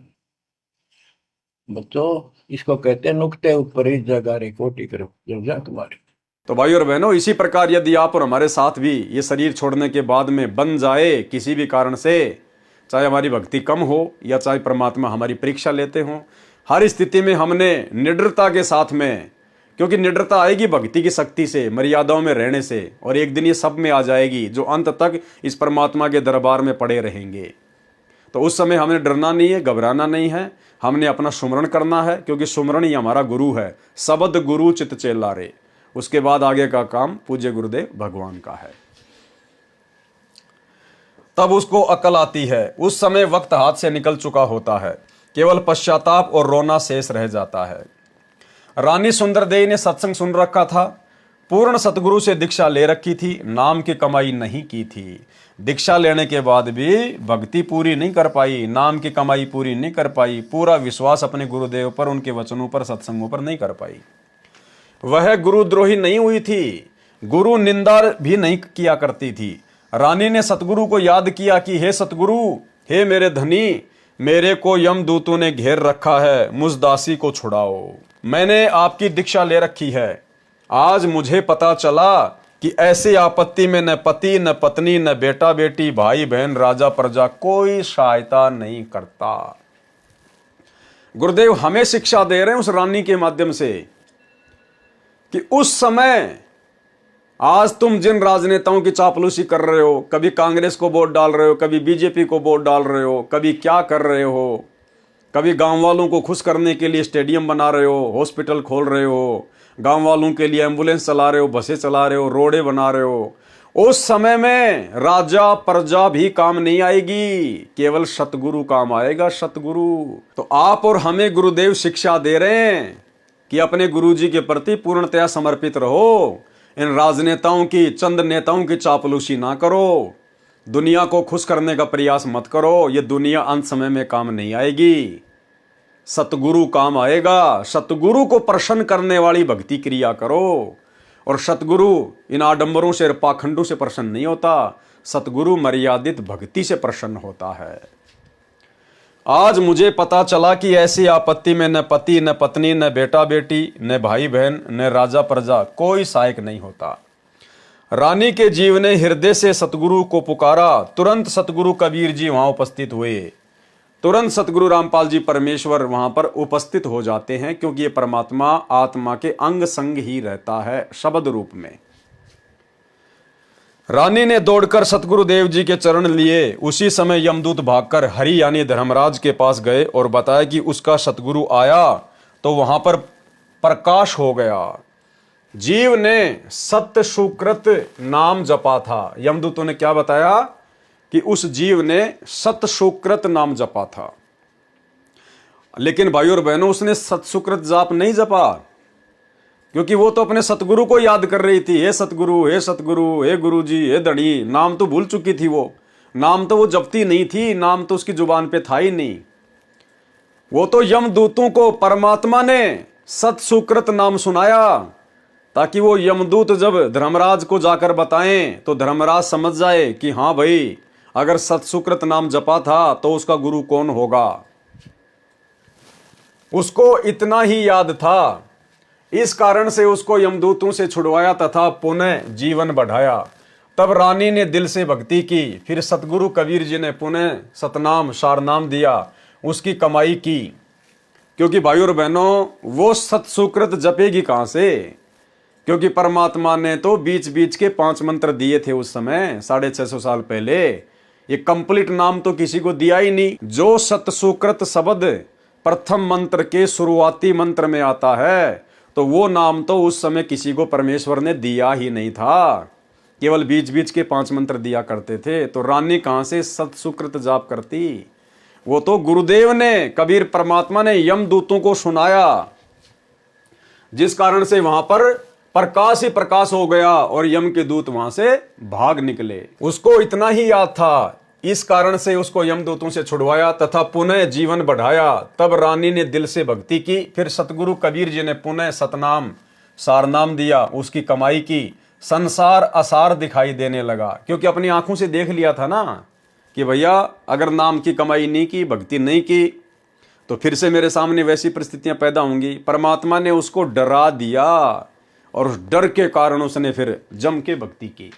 बच्चों, इसको कहते हैं नुकते ऊपर ही जगह रे कोटी करो जब जा तुम्हारे। तो भाई और बहनों, इसी प्रकार यदि आप और हमारे साथ भी ये शरीर छोड़ने के बाद में बन जाए किसी भी कारण से, चाहे हमारी भक्ति कम हो या चाहे परमात्मा हमारी परीक्षा लेते हों, हर स्थिति में हमने निडरता के साथ में, क्योंकि निडरता आएगी भक्ति की शक्ति से, मर्यादाओं में रहने से, और एक दिन ये सब में आ जाएगी जो अंत तक इस परमात्मा के दरबार में पड़े रहेंगे। तो उस समय हमें डरना नहीं है, घबराना नहीं है, हमने अपना सुमरण करना है, क्योंकि सुमरण ही हमारा गुरु है। शब्द गुरु चित चेला रे। उसके बाद आगे का काम पूज्य गुरुदेव भगवान का है। तब उसको अकल आती है। उस समय वक्त हाथ से निकल चुका होता है, केवल पश्चाताप और रोना शेष रह जाता है। रानी सुंदरदेवी ने सत्संग सुन रखा था, पूर्ण सतगुरु से दीक्षा ले रखी थी, नाम की कमाई नहीं की थी। दीक्षा लेने के बाद भी भक्ति पूरी नहीं कर पाई, नाम की कमाई पूरी नहीं कर पाई, पूरा विश्वास अपने गुरुदेव पर, उनके वचनों पर, सत्संगों पर नहीं कर पाई। वह गुरुद्रोही नहीं हुई थी, गुरु निंदा भी नहीं किया करती थी। रानी ने सतगुरु को याद किया कि हे सतगुरु, हे मेरे धनी, मेरे को यमदूतों ने घेर रखा है, मुझ दासी को छुड़ाओ। मैंने आपकी दीक्षा ले रखी है, आज मुझे पता चला कि ऐसी आपत्ति में न पति न पत्नी न बेटा बेटी भाई बहन राजा प्रजा कोई सहायता नहीं करता। गुरुदेव हमें शिक्षा दे रहे हैं उस रानी के माध्यम से कि उस समय, आज तुम जिन राजनेताओं की चापलूसी कर रहे हो, कभी कांग्रेस को वोट डाल रहे हो, कभी बीजेपी को वोट डाल रहे हो, कभी क्या कर रहे हो, कभी गांव वालों को खुश करने के लिए स्टेडियम बना रहे हो, हॉस्पिटल खोल रहे हो, गांव वालों के लिए एम्बुलेंस चला रहे हो, बसें चला रहे हो, रोडें बना रहे हो, उस समय में राजा प्रजा भी काम नहीं आएगी, केवल सतगुरु काम आएगा, सतगुरु। तो आप और हमें गुरुदेव शिक्षा दे रहे हैं कि अपने गुरुजी के प्रति पूर्णतया समर्पित रहो, इन राजनेताओं की, चंद नेताओं की चापलूसी ना करो, दुनिया को खुश करने का प्रयास मत करो, ये दुनिया अंत समय में काम नहीं आएगी, सतगुरु काम आएगा। सतगुरु को प्रसन्न करने वाली भक्ति क्रिया करो, और सतगुरु इन आडंबरों से, पाखंडों से प्रसन्न नहीं होता, सतगुरु मर्यादित भक्ति से प्रसन्न होता है। आज मुझे पता चला कि ऐसी आपत्ति में न पति न पत्नी न बेटा बेटी न भाई बहन न राजा प्रजा कोई सहायक नहीं होता। रानी के जीव ने हृदय से सतगुरु को पुकारा, तुरंत सतगुरु कबीर जी वहां उपस्थित हुए, तुरंत सतगुरु रामपाल जी परमेश्वर वहां पर उपस्थित हो जाते हैं, क्योंकि ये परमात्मा आत्मा के अंग संग ही रहता है शब्द रूप में। रानी ने दौड़कर सतगुरुदेव जी के चरण लिए। उसी समय यमदूत भागकर हरि यानी धर्मराज के पास गए और बताया कि उसका सतगुरु आया, तो वहां पर प्रकाश हो गया। जीव ने सत्य सुकृत नाम जपा था। यमदूतों ने क्या बताया कि उस जीव ने सत्य सुकृत नाम जपा था। लेकिन भाइयों और बहनों, उसने सत्य सुकृत जाप नहीं जपा, क्योंकि वो तो अपने सतगुरु को याद कर रही थी। हे सतगुरु, हे सतगुरु, हे गुरुजी, हे धनी। नाम तो भूल चुकी थी वो, नाम तो वो जपती नहीं थी, नाम तो उसकी जुबान पे था ही नहीं। वो तो यमदूतों को परमात्मा ने सत सुकृत नाम सुनाया, ताकि वो यमदूत जब धर्मराज को जाकर बताएं तो धर्मराज समझ जाए कि हाँ भाई, अगर सत सुकृत नाम जपा था तो उसका गुरु कौन होगा। उसको इतना ही याद था, इस कारण से उसको यमदूतों से छुड़वाया तथा पुनः जीवन बढ़ाया। तब रानी ने दिल से भक्ति की, फिर सतगुरु कबीर जी ने पुनः सतनाम सारनाम दिया, उसकी कमाई की। क्योंकि भाइयों और बहनों, वो सत सुकृत जपेगी कहां से, क्योंकि परमात्मा ने तो बीच बीच के 5 मंत्र दिए थे उस समय 650 साल पहले। ये कंप्लीट नाम तो किसी को दिया ही नहीं। जो सत सुकृत शब्द प्रथम मंत्र के शुरुआती मंत्र में आता है, तो वो नाम तो उस समय किसी को परमेश्वर ने दिया ही नहीं था, केवल बीच बीच के 5 मंत्र दिया करते थे। तो रानी कहां से सत सुकृत जाप करती। वो तो गुरुदेव ने, कबीर परमात्मा ने यमदूतों को सुनाया, जिस कारण से वहां पर प्रकाश ही प्रकाश हो गया और यम के दूत वहां से भाग निकले। उसको इतना ही याद था, इस कारण से उसको यमदूतों से छुड़वाया तथा पुनः जीवन बढ़ाया। तब रानी ने दिल से भक्ति की, फिर सतगुरु कबीर जी ने पुनः सतनाम सारनाम दिया, उसकी कमाई की। संसार असार दिखाई देने लगा, क्योंकि अपनी आंखों से देख लिया था ना कि भैया अगर नाम की कमाई नहीं की, भक्ति नहीं की, तो फिर से मेरे सामने वैसी परिस्थितियां पैदा होंगी। परमात्मा ने उसको डरा दिया और उस डर के कारण उसने फिर जम के भक्ति की।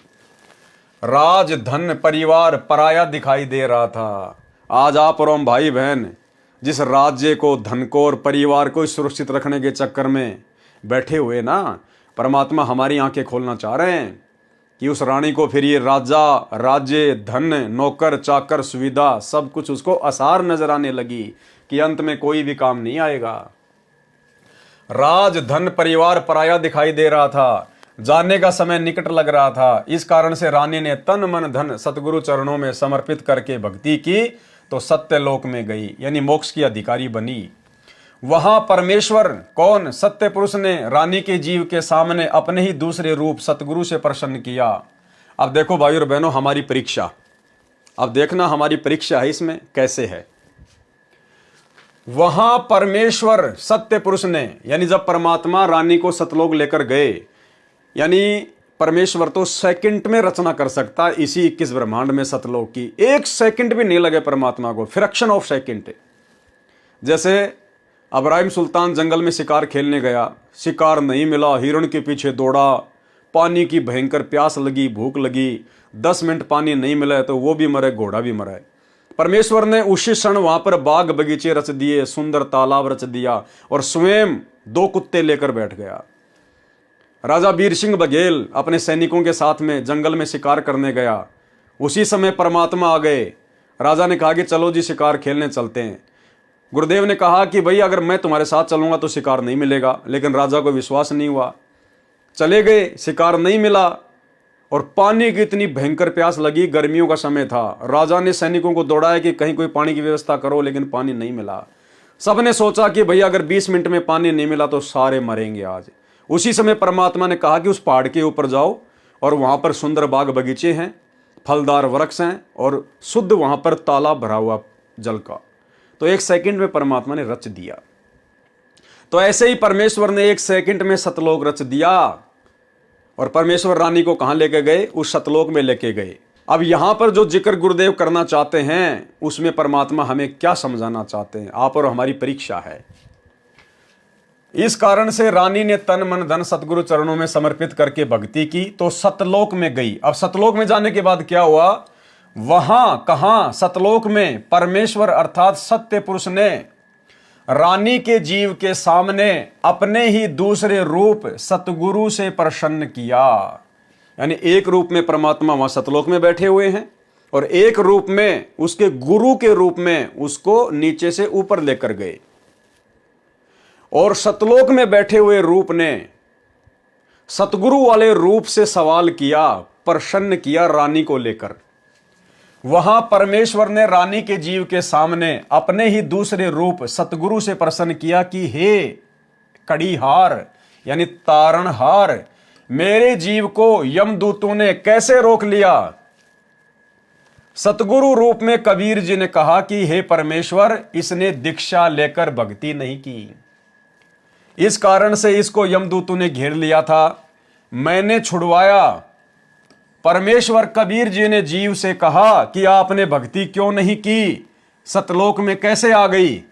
राज धन परिवार पराया दिखाई दे रहा था। आज आप और हम भाई बहन जिस राज्य को, धन को और परिवार को सुरक्षित रखने के चक्कर में बैठे हुए ना, परमात्मा हमारी आंखें खोलना चाह रहे हैं कि उस रानी को फिर ये राजा, राज्य, धन, नौकर चाकर, सुविधा सब कुछ उसको आसार नजर आने लगी कि अंत में कोई भी काम नहीं आएगा। राज धन परिवार पराया दिखाई दे रहा था, जाने का समय निकट लग रहा था। इस कारण से रानी ने तन मन धन सतगुरु चरणों में समर्पित करके भक्ति की, तो सत्य लोक में गई, यानी मोक्ष की अधिकारी बनी। वहां परमेश्वर कौन, सत्य पुरुष ने रानी के जीव के सामने अपने ही दूसरे रूप सतगुरु से प्रसन्न किया। अब देखो भाई और बहनों, हमारी परीक्षा, अब देखना हमारी परीक्षा है इसमें कैसे है। वहां परमेश्वर सत्य पुरुष ने, यानी जब परमात्मा रानी को सतलोक लेकर गए, यानी परमेश्वर तो सेकंड में रचना कर सकता है इसी 21 ब्रह्मांड में सतलोक की। 1 सेकंड भी नहीं लगे परमात्मा को, फ्रैक्शन ऑफ सेकंड। जैसे इब्राहिम सुल्तान जंगल में शिकार खेलने गया, शिकार नहीं मिला, हिरण के पीछे दौड़ा, पानी की भयंकर प्यास लगी, भूख लगी, 10 मिनट पानी नहीं मिला तो वो भी मरे, घोड़ा भी मरा। परमेश्वर ने उसी क्षण वहां पर बाग बगीचे रच दिए, सुंदर तालाब रच दिया और स्वयं 2 कुत्ते लेकर बैठ गया। राजा बीर सिंह बघेल अपने सैनिकों के साथ में जंगल में शिकार करने गया, उसी समय परमात्मा आ गए। राजा ने कहा कि चलो जी शिकार खेलने चलते हैं। गुरुदेव ने कहा कि भाई अगर मैं तुम्हारे साथ चलूंगा तो शिकार नहीं मिलेगा, लेकिन राजा को विश्वास नहीं हुआ। चले गए, शिकार नहीं मिला और पानी की इतनी भयंकर प्यास लगी, गर्मियों का समय था। राजा ने सैनिकों को दौड़ाया कि कहीं कोई पानी की व्यवस्था करो, लेकिन पानी नहीं मिला। सबने सोचा कि भैया अगर 20 मिनट में पानी नहीं मिला तो सारे मरेंगे आज। उसी समय परमात्मा ने कहा कि उस पहाड़ के ऊपर जाओ और वहां पर सुंदर बाग बगीचे हैं, फलदार वृक्ष हैं और शुद्ध वहां पर तालाब भरा हुआ जल का। तो 1 सेकंड में परमात्मा ने रच दिया। तो ऐसे ही परमेश्वर ने 1 सेकंड में सतलोक रच दिया और परमेश्वर रानी को कहां लेके गए, उस सतलोक में लेके गए। अब यहां पर जो जिक्र गुरुदेव करना चाहते हैं, उसमें परमात्मा हमें क्या समझाना चाहते हैं, आप और हमारी परीक्षा है। इस कारण से रानी ने तन मन धन सतगुरु चरणों में समर्पित करके भक्ति की, तो सतलोक में गई। अब सतलोक में जाने के बाद क्या हुआ, वहां कहां, सतलोक में परमेश्वर अर्थात सत्य पुरुष ने रानी के जीव के सामने अपने ही दूसरे रूप सतगुरु से प्रसन्न किया। यानी एक रूप में परमात्मा वहां सतलोक में बैठे हुए हैं और एक रूप में उसके गुरु के रूप में उसको नीचे से ऊपर लेकर गए। और सतलोक में बैठे हुए रूप ने सतगुरु वाले रूप से सवाल किया, प्रसन्न किया रानी को लेकर। वहां परमेश्वर ने रानी के जीव के सामने अपने ही दूसरे रूप सतगुरु से प्रसन्न किया कि हे कड़ीहार यानी तारणहार, मेरे जीव को यमदूतों ने कैसे रोक लिया। सतगुरु रूप में कबीर जी ने कहा कि हे परमेश्वर, इसने दीक्षा लेकर भक्ति नहीं की, इस कारण से इसको यमदूतों ने घेर लिया था, मैंने छुड़वाया। परमेश्वर कबीर जी ने जीव से कहा कि आपने भक्ति क्यों नहीं की, सतलोक में कैसे आ गई।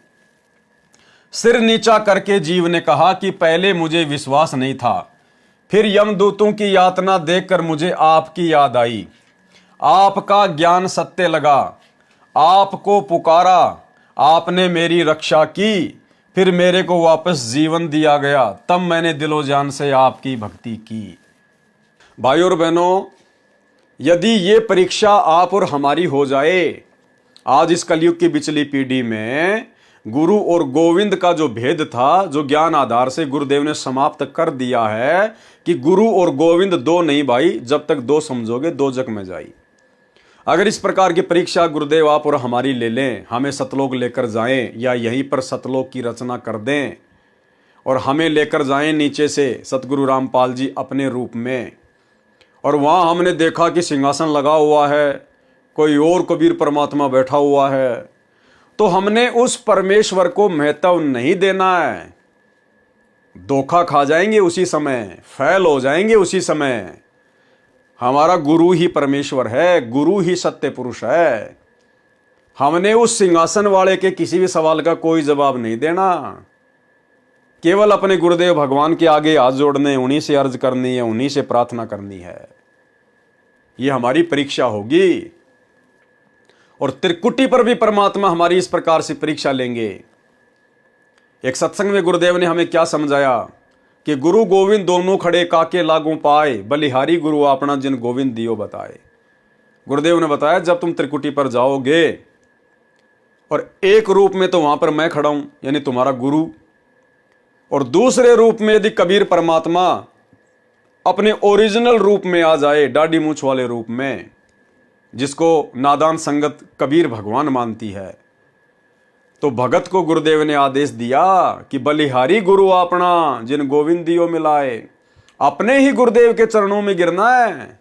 सिर नीचा करके जीव ने कहा कि पहले मुझे विश्वास नहीं था, फिर यमदूतों की यातना देखकर मुझे आपकी याद आई, आपका ज्ञान सत्य लगा, आपको पुकारा, आपने मेरी रक्षा की, फिर मेरे को वापस जीवन दिया गया, तब मैंने दिलो जान से आपकी भक्ति की। भाइयों और बहनों, यदि ये परीक्षा आप और हमारी हो जाए, आज इस कलयुग की बिचली पीढ़ी में गुरु और गोविंद का जो भेद था, जो ज्ञान आधार से गुरुदेव ने समाप्त कर दिया है कि गुरु और गोविंद दो नहीं भाई, जब तक दो समझोगे दो जग में जाई। अगर इस प्रकार की परीक्षा गुरुदेव आप और हमारी ले लें, हमें सतलोक लेकर जाएं या यहीं पर सतलोक की रचना कर दें और हमें लेकर जाएं नीचे से सतगुरु रामपाल जी अपने रूप में, और वहां हमने देखा कि सिंहासन लगा हुआ है, कोई और कबीर परमात्मा बैठा हुआ है, तो हमने उस परमेश्वर को महत्व नहीं देना है। धोखा खा जाएंगे उसी समय, फेल हो जाएंगे उसी समय। हमारा गुरु ही परमेश्वर है, गुरु ही सत्य पुरुष है। हमने उस सिंहासन वाले के किसी भी सवाल का कोई जवाब नहीं देना, केवल अपने गुरुदेव भगवान के आगे हाथ जोड़ने, उन्हीं से अर्ज करनी है, उन्हीं से प्रार्थना करनी है। ये हमारी परीक्षा होगी और त्रिकुटी पर भी परमात्मा हमारी इस प्रकार से परीक्षा लेंगे। एक सत्संग में गुरुदेव ने हमें क्या समझाया कि गुरु गोविंद दोनों खड़े काके लागू पाए, बलिहारी गुरु अपना जिन गोविंद दियो बताए। गुरुदेव ने बताया जब तुम त्रिकुटी पर जाओगे और एक रूप में तो वहां पर मैं खड़ा हूं यानी तुम्हारा गुरु, और दूसरे रूप में यदि कबीर परमात्मा अपने ओरिजिनल रूप में आ जाए, दाढ़ी मूछ वाले रूप में, जिसको नादान संगत कबीर भगवान मानती है, तो भगत को गुरुदेव ने आदेश दिया कि बलिहारी गुरु अपना जिन गोविंद दियो मिलाए। अपने ही गुरुदेव के चरणों में गिरना है।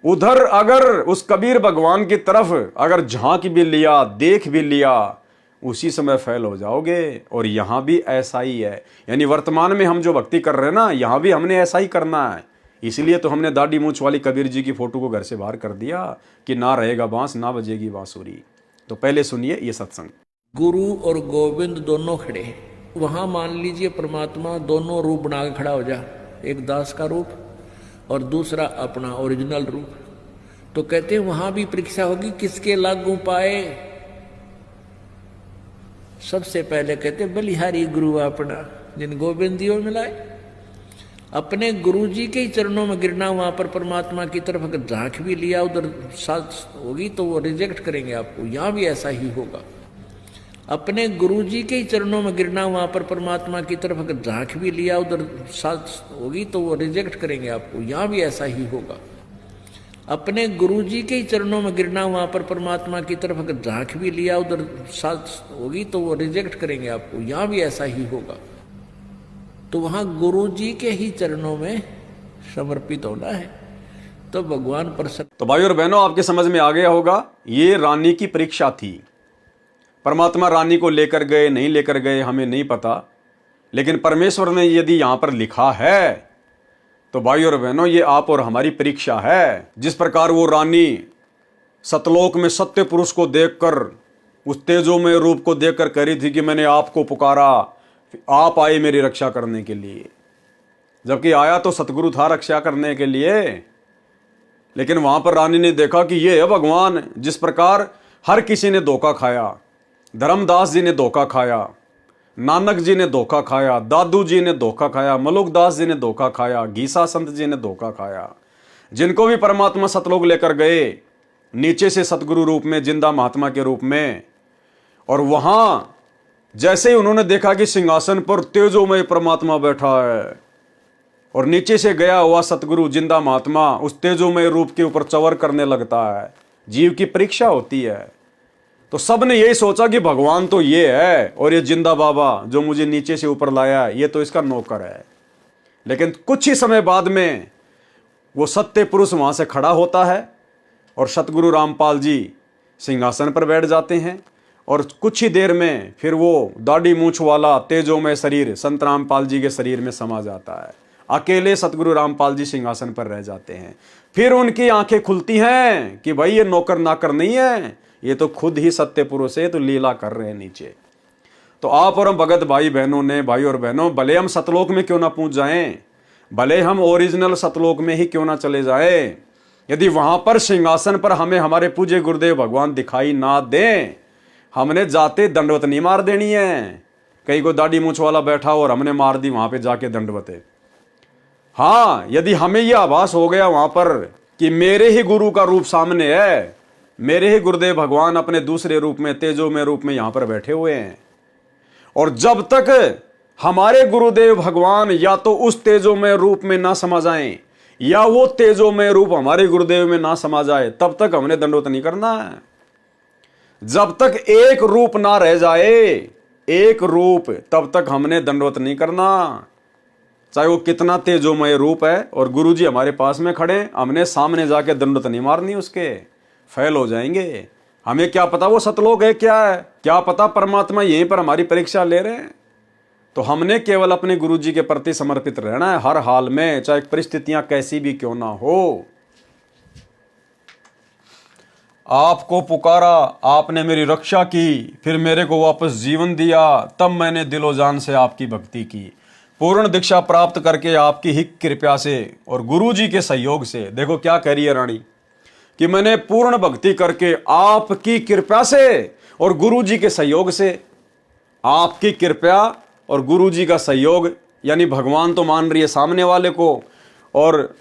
उधर अगर उस कबीर भगवान की तरफ अगर झांक भी लिया, देख भी लिया, उसी समय फेल हो जाओगे। और यहां भी ऐसा ही है, यानी वर्तमान में हम जो भक्ति कर रहे हैं ना, यहां भी हमने ऐसा ही करना है। इसलिए तो हमने दाढ़ी मूछ वाली कबीर जी की फोटो को घर से बाहर कर दिया कि ना रहेगा बांस, ना बजेगी बांसुरी। तो पहले सुनिए ये सत्संग। गुरु और गोविंद दोनों खड़े, वहां मान लीजिए परमात्मा दोनों रूप बना के खड़ा हो जा, एक दास का रूप और दूसरा अपना ओरिजिनल रूप। तो कहते हैं वहां भी परीक्षा होगी, किसके लागू पाए। सबसे पहले कहते बलिहारी गुरु अपना जिन गोविंद दियो मिलाए। अपने गुरु जी के ही चरणों में गिरना, वहां पर परमात्मा की तरफ अगर झांक भी लिया उधर साथ होगी तो वो रिजेक्ट करेंगे आपको। यहां भी ऐसा ही होगा। अपने गुरु जी के ही चरणों में गिरना, वहां पर परमात्मा की तरफ अगर झांक भी लिया उधर साथ होगी तो वो रिजेक्ट करेंगे आपको। यहां भी ऐसा ही होगा। अपने गुरु जी के ही चरणों में गिरना, वहां पर परमात्मा की तरफ अगर झांक भी लिया उधर साथ होगी तो वो रिजेक्ट करेंगे आपको। यहां भी ऐसा ही होगा। तो वहां गुरु जी के ही चरणों में समर्पित होना है, तो भगवान प्रसन्न। तो भाई और बहनों, आपके समझ में आ गया होगा, ये रानी की परीक्षा थी। परमात्मा रानी को लेकर गए नहीं लेकर गए हमें नहीं पता, लेकिन परमेश्वर ने यदि यहां पर लिखा है तो भाई और बहनों ये आप और हमारी परीक्षा है। जिस प्रकार वो रानी सतलोक में सत्य पुरुष को देखकर, उस तेजोमय रूप को देखकर कह रही थी कि मैंने आपको पुकारा, आप आए मेरी रक्षा करने के लिए, जबकि आया तो सतगुरु था रक्षा करने के लिए। लेकिन वहां पर रानी ने देखा कि ये है भगवान। जिस प्रकार हर किसी ने धोखा खाया, धर्मदास जी ने धोखा खाया, नानक जी ने धोखा खाया, दादू जी ने धोखा खाया, मलुकदास जी ने धोखा खाया, गीसा संत जी ने धोखा खाया। जिनको भी परमात्मा सतलोक लेकर गए नीचे से सतगुरु रूप में, जिंदा महात्मा के रूप में, और वहां जैसे ही उन्होंने देखा कि सिंहासन पर तेजोमय परमात्मा बैठा है, और नीचे से गया हुआ सतगुरु जिंदा महात्मा उस तेजोमय रूप के ऊपर चवर करने लगता है। जीव की परीक्षा होती है। तो सबने यही सोचा कि भगवान तो ये है और ये जिंदा बाबा जो मुझे नीचे से ऊपर लाया है ये तो इसका नौकर है। लेकिन कुछ ही समय बाद में वो सत्य पुरुष वहां से खड़ा होता है और सतगुरु रामपाल जी सिंहासन पर बैठ जाते हैं और कुछ ही देर में फिर वो दाढ़ी मूंछ वाला तेजोमय शरीर संत रामपाल जी के शरीर में समा जाता है। अकेले सतगुरु रामपाल जी सिंहासन पर रह जाते हैं। फिर उनकी आंखें खुलती हैं कि भाई ये नौकर नाकर नहीं है, ये तो खुद ही सत्य पुरुष है, तो लीला कर रहे हैं नीचे। तो आप और हम भगत भाई बहनों ने, भाई और बहनों, भले हम सतलोक में क्यों ना पहुंच जाएं, भले हम ओरिजिनल सतलोक में ही क्यों ना चले जाएं, यदि वहां पर सिंहासन पर हमें हमारे पूज्य गुरुदेव भगवान दिखाई ना दें, हमने जाते दंडवत नहीं मार देनी है। कहीं को दाढ़ी मूंछ वाला बैठा और हमने मार दी वहां पे जाके दंडवते। हाँ, यदि हमें यह आभास हो गया वहां पर कि मेरे ही गुरु का रूप सामने है, मेरे ही गुरुदेव भगवान अपने दूसरे रूप में, तेजोमय रूप में यहां पर बैठे हुए हैं, और जब तक हमारे गुरुदेव भगवान या तो उस तेजोमय रूप में ना समा जाएं या वो तेजोमय रूप हमारे गुरुदेव में ना समा जाए, तब तक हमने दंडवत नहीं करना है। जब तक एक रूप ना रह जाए, एक रूप, तब तक हमने दंडवत नहीं करना। चाहे वो कितना तेजोमय रूप है और गुरुजी हमारे पास में खड़े, हमने सामने जाके दंडवत नहीं मारनी, उसके फेल हो जाएंगे। हमें क्या पता वो सतलोक है क्या है, क्या पता परमात्मा यहीं पर हमारी परीक्षा ले रहे हैं। तो हमने केवल अपने गुरुजी के प्रति समर्पित रहना है हर हाल में, चाहे परिस्थितियां कैसी भी क्यों ना हो। आपको पुकारा, आपने मेरी रक्षा की, फिर मेरे को वापस जीवन दिया, तब मैंने दिलो जान से आपकी भक्ति की। पूर्ण दीक्षा प्राप्त करके आपकी ही कृपा से और गुरुजी के सहयोग से, देखो क्या कह रही है रानी, कि मैंने पूर्ण भक्ति करके आपकी कृपा से और गुरुजी के सहयोग से, आपकी कृपा और गुरुजी का सहयोग, यानी भगवान तो मान रही है सामने वाले को और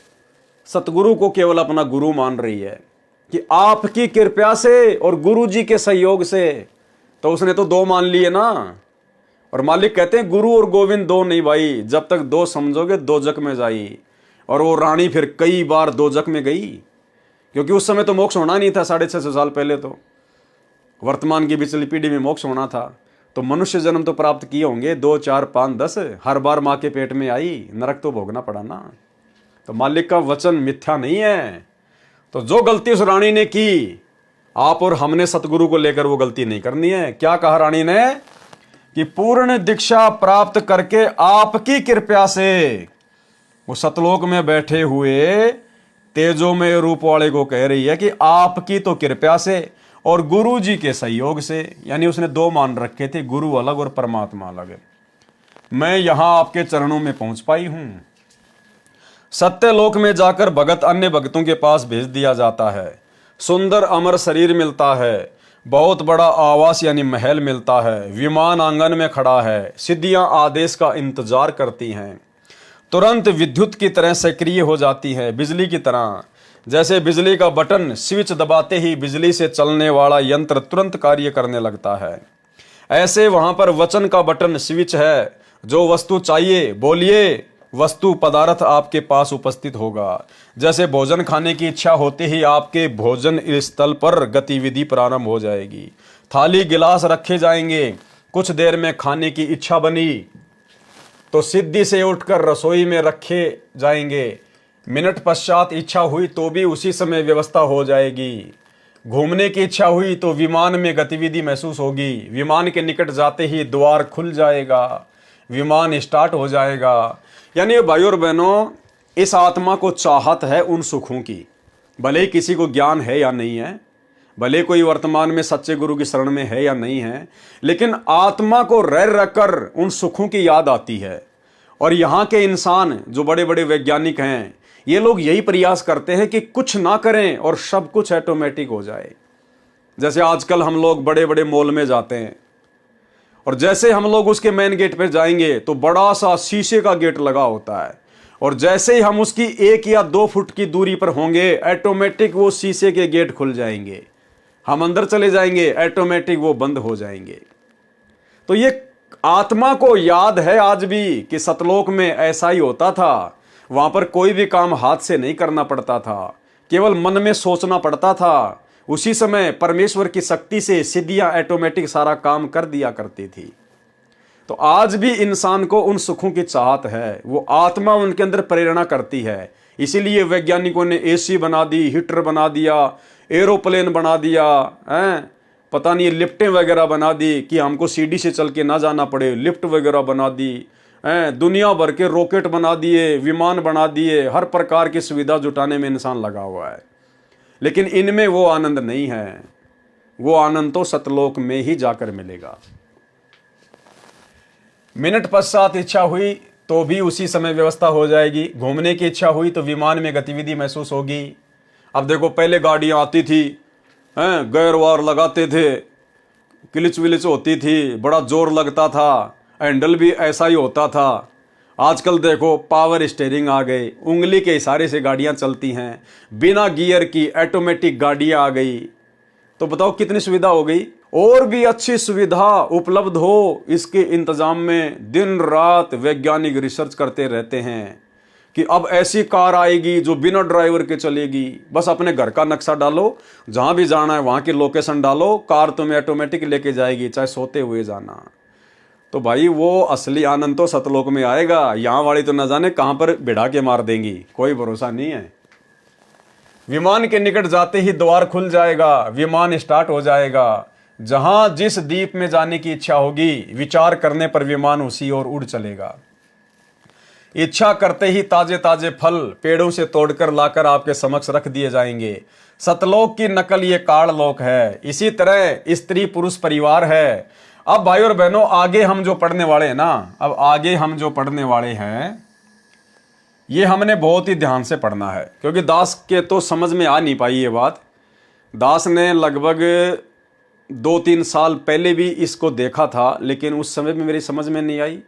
सतगुरु को केवल अपना गुरु मान रही है, कि आपकी कृपा से और गुरुजी के सहयोग से। तो उसने तो दो मान लिए ना। और मालिक कहते हैं गुरु और गोविंद दो नहीं भाई, जब तक दो समझोगे दोजक में जाई। और वो रानी फिर कई बार दोजक में गई, क्योंकि उस समय तो मोक्ष होना नहीं था। 650 साल पहले तो वर्तमान की पिछली पीढ़ी में मोक्ष होना था। तो मनुष्य जन्म तो प्राप्त किए होंगे 2, 4, 5, 10, हर बार माँ के पेट में आई, नरक तो भोगना पड़ा ना। तो मालिक का वचन मिथ्या नहीं है। तो जो गलती उस रानी ने की, आप और हमने सतगुरु को लेकर वो गलती नहीं करनी है। क्या कहा रानी ने, कि पूर्ण दीक्षा प्राप्त करके आपकी कृपा से, वो सतलोक में बैठे हुए तेजोमय रूप वाले को कह रही है कि आपकी तो कृपा से और गुरु जी के सहयोग से, यानी उसने दो मान रखे थे, गुरु अलग और परमात्मा अलग, मैं यहां आपके चरणों में पहुंच पाई हूं। सत्यलोक में जाकर भगत अन्य भक्तों के पास भेज दिया जाता है। सुंदर अमर शरीर मिलता है, बहुत बड़ा आवास यानी महल मिलता है, विमान आंगन में खड़ा है, सिद्धियां आदेश का इंतजार करती हैं, तुरंत विद्युत की तरह सक्रिय हो जाती है, बिजली की तरह। जैसे बिजली का बटन स्विच दबाते ही बिजली से चलने वाला यंत्र तुरंत कार्य करने लगता है, ऐसे वहां पर वचन का बटन स्विच है। जो वस्तु चाहिए बोलिए, वस्तु पदार्थ आपके पास उपस्थित होगा। जैसे भोजन खाने की इच्छा होते ही आपके भोजन स्थल पर गतिविधि प्रारंभ हो जाएगी, थाली गिलास रखे जाएंगे। कुछ देर में खाने की इच्छा बनी तो सिद्धि से उठकर रसोई में रखे जाएंगे, मिनट पश्चात इच्छा हुई तो भी उसी समय व्यवस्था हो जाएगी। घूमने की इच्छा हुई तो विमान में गतिविधि महसूस होगी, विमान के निकट जाते ही द्वार खुल जाएगा, विमान स्टार्ट हो जाएगा। यानी भाई और बहनों, इस आत्मा को चाहत है उन सुखों की, भले ही किसी को ज्ञान है या नहीं है, भले कोई वर्तमान में सच्चे गुरु की शरण में है या नहीं है, लेकिन आत्मा को रह रहकर उन सुखों की याद आती है। और यहाँ के इंसान जो बड़े बड़े वैज्ञानिक हैं, ये लोग यही प्रयास करते हैं कि कुछ ना करें और सब कुछ ऑटोमेटिक हो जाए। जैसे आजकल हम लोग बड़े बड़े मॉल में जाते हैं और जैसे हम लोग उसके मेन गेट पर जाएंगे तो बड़ा सा शीशे का गेट लगा होता है, और जैसे ही हम उसकी 1 या 2 फुट की दूरी पर होंगे ऑटोमेटिक वो शीशे के गेट खुल जाएंगे, हम अंदर चले जाएंगे, ऑटोमेटिक वो बंद हो जाएंगे। तो ये आत्मा को याद है आज भी कि सतलोक में ऐसा ही होता था। वहां पर कोई भी काम हाथ से नहीं करना पड़ता था, केवल मन में सोचना पड़ता था। उसी समय परमेश्वर की शक्ति से सिद्धियां ऑटोमेटिक सारा काम कर दिया करती थी। तो आज भी इंसान को उन सुखों की चाहत है, वो आत्मा उनके अंदर प्रेरणा करती है। इसीलिए वैज्ञानिकों ने एसी बना दी, हीटर बना दिया, एरोप्लेन बना दिया, पता नहीं लिफ्टें वगैरह बना दी कि हमको सीढ़ी से चल के ना जाना पड़े, लिफ्ट वगैरह बना दी, दुनिया भर के रॉकेट बना दिए, विमान बना दिए, हर प्रकार की सुविधा जुटाने में इंसान लगा हुआ है। लेकिन इनमें वो आनंद नहीं है। वो आनंद तो सतलोक में ही जाकर मिलेगा। मिनट पश्चात इच्छा हुई तो भी उसी समय व्यवस्था हो जाएगी। घूमने की इच्छा हुई तो विमान में गतिविधि महसूस होगी। अब देखो, पहले गाड़ियां आती थी, गैर वार लगाते थे, किलिच विलिच होती थी, बड़ा जोर लगता था, हैंडल भी ऐसा ही होता था। आजकल देखो पावर स्टीयरिंग आ गए, उंगली के इशारे से गाड़ियां चलती हैं, बिना गियर की ऑटोमेटिक गाड़ियां आ गई। तो बताओ कितनी सुविधा हो गई। और भी अच्छी सुविधा उपलब्ध हो, इसके इंतजाम में दिन रात वैज्ञानिक रिसर्च करते रहते हैं कि अब ऐसी कार आएगी जो बिना ड्राइवर के चलेगी। बस अपने घर का नक्शा डालो, जहां भी जाना है वहां की लोकेशन डालो, कार तुम्हें ऑटोमेटिक लेके जाएगी, चाहे सोते हुए जाना। तो भाई वो असली आनंद तो सतलोक में आएगा। यहां वाली तो न जाने कहां पर बिठा के मार देंगी, कोई भरोसा नहीं है। विमान के निकट जाते ही द्वार खुल जाएगा, विमान स्टार्ट हो जाएगा। जहां जिस द्वीप में जाने की इच्छा होगी, विचार करने पर विमान उसी ओर उड़ चलेगा। इच्छा करते ही ताजे ताजे फल पेड़ों से तोड़कर लाकर आपके समक्ष रख दिए जाएंगे। सतलोक की नकल ये काललोक है। इसी तरह स्त्री पुरुष परिवार है। अब भाई और बहनों, आगे हम जो पढ़ने वाले हैं ना, अब आगे हम जो पढ़ने वाले हैं, ये हमने बहुत ही ध्यान से पढ़ना है, क्योंकि दास के तो समझ में आ नहीं पाई ये बात। दास ने लगभग 2-3 साल पहले भी इसको देखा था, लेकिन उस समय भी मेरी समझ में नहीं आई।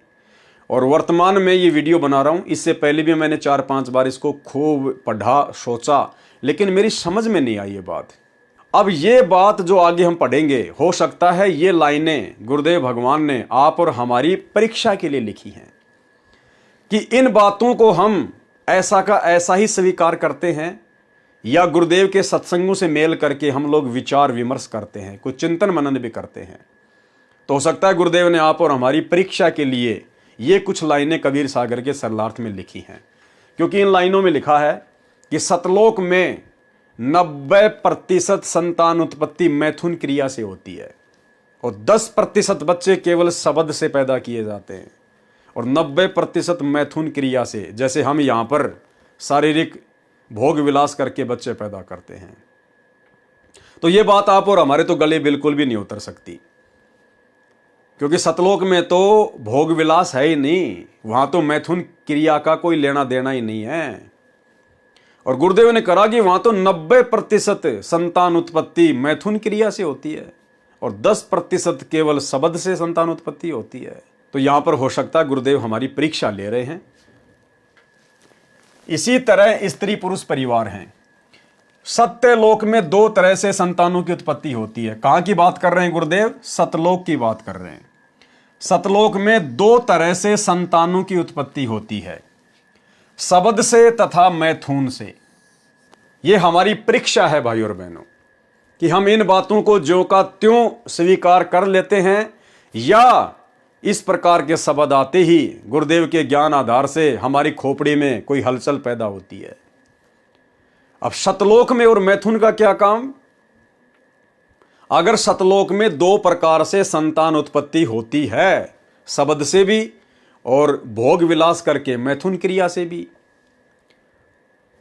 और वर्तमान में ये वीडियो बना रहा हूँ, इससे पहले भी मैंने 4-5 बार इसको खूब पढ़ा, सोचा, लेकिन मेरी समझ में नहीं आई ये बात। अब ये बात जो आगे हम पढ़ेंगे, हो सकता है ये लाइनें गुरुदेव भगवान ने आप और हमारी परीक्षा के लिए लिखी हैं, कि इन बातों को हम ऐसा का ऐसा ही स्वीकार करते हैं, या गुरुदेव के सत्संगों से मेल करके हम लोग विचार विमर्श करते हैं, कुछ चिंतन मनन भी करते हैं। तो हो सकता है गुरुदेव ने आप और हमारी परीक्षा के लिए ये कुछ लाइनें कबीर सागर के सरलार्थ में लिखी हैं, क्योंकि इन लाइनों में लिखा है कि सतलोक में 90% संतान उत्पत्ति मैथुन क्रिया से होती है, और 10% बच्चे केवल शब्द से पैदा किए जाते हैं, और 90% मैथुन क्रिया से, जैसे हम यहाँ पर शारीरिक भोग विलास करके बच्चे पैदा करते हैं। तो ये बात आप और हमारे तो गले बिल्कुल भी नहीं उतर सकती, क्योंकि सतलोक में तो भोग विलास है ही नहीं, वहां तो मैथुन क्रिया का कोई लेना देना ही नहीं है। और गुरुदेव ने कहा कि वहां तो 90% संतान उत्पत्ति मैथुन क्रिया से होती है, और 10% केवल शब्द से संतान उत्पत्ति होती है। तो यहां पर हो सकता है गुरुदेव हमारी परीक्षा ले रहे हैं। इसी तरह स्त्री पुरुष परिवार हैं। सत्यलोक में 2 तरह से संतानों की उत्पत्ति होती है। कहां की बात कर रहे हैं गुरुदेव? सतलोक की बात कर रहे हैं। सतलोक में 2 तरह से संतानों की उत्पत्ति होती है, शब्द से तथा मैथुन से। यह हमारी परीक्षा है भाई और बहनों, कि हम इन बातों को ज्यों का त्यों स्वीकार कर लेते हैं, या इस प्रकार के शब्द आते ही गुरुदेव के ज्ञान आधार से हमारी खोपड़ी में कोई हलचल पैदा होती है। अब सतलोक में और मैथुन का क्या काम? अगर सतलोक में 2 प्रकार से संतान उत्पत्ति होती है, शब्द से भी और भोग विलास करके मैथुन क्रिया से भी,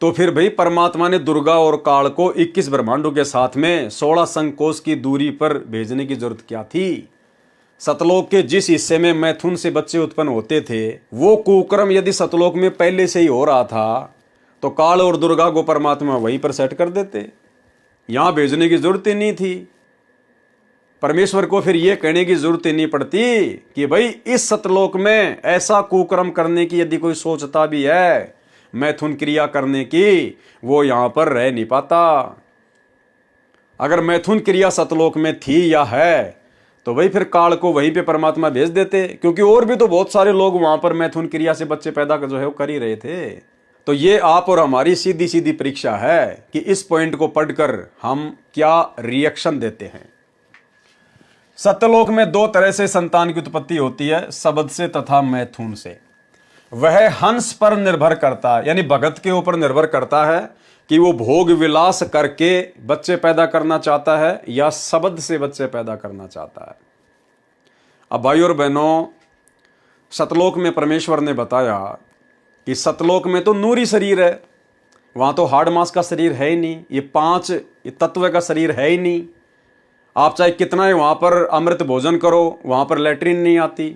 तो फिर भाई परमात्मा ने दुर्गा और काल को 21 ब्रह्मांडों के साथ में 16 संकोश की दूरी पर भेजने की जरूरत क्या थी? सतलोक के जिस हिस्से में मैथुन से बच्चे उत्पन्न होते थे, वो कुक्रम यदि सतलोक में पहले से ही हो रहा था, तो काल और दुर्गा को परमात्मा वहीं पर सेट कर देते, यहां भेजने की जरूरत ही नहीं थी। परमेश्वर को फिर यह कहने की जरूरत ही नहीं पड़ती कि भाई इस सतलोक में ऐसा कुकर्म करने की यदि कोई सोचता भी है, मैथुन क्रिया करने की, वो यहां पर रह नहीं पाता। अगर मैथुन क्रिया सतलोक में थी या है, तो भाई फिर काल को वहीं पे परमात्मा भेज देते, क्योंकि और भी तो बहुत सारे लोग वहां पर मैथुन क्रिया से बच्चे पैदा जो है वो कर ही रहे थे। तो ये आप और हमारी सीधी सीधी परीक्षा है कि इस पॉइंट को पढ़कर हम क्या रिएक्शन देते हैं। सत्यलोक में दो तरह से संतान की उत्पत्ति होती है, शब्द से तथा मैथुन से। वह हंस पर निर्भर करता है, यानी भगत के ऊपर निर्भर करता है कि वो भोग विलास करके बच्चे पैदा करना चाहता है या शब्द से बच्चे पैदा करना चाहता है। अब भाई और बहनों, सतलोक में परमेश्वर ने बताया कि सतलोक में तो नूरी शरीर है, वहां तो हाड़ मांस का शरीर है ही नहीं, ये 5 तत्व का शरीर है ही नहीं। आप चाहे कितना ही वहां पर अमृत भोजन करो, वहां पर लैट्रिन नहीं आती।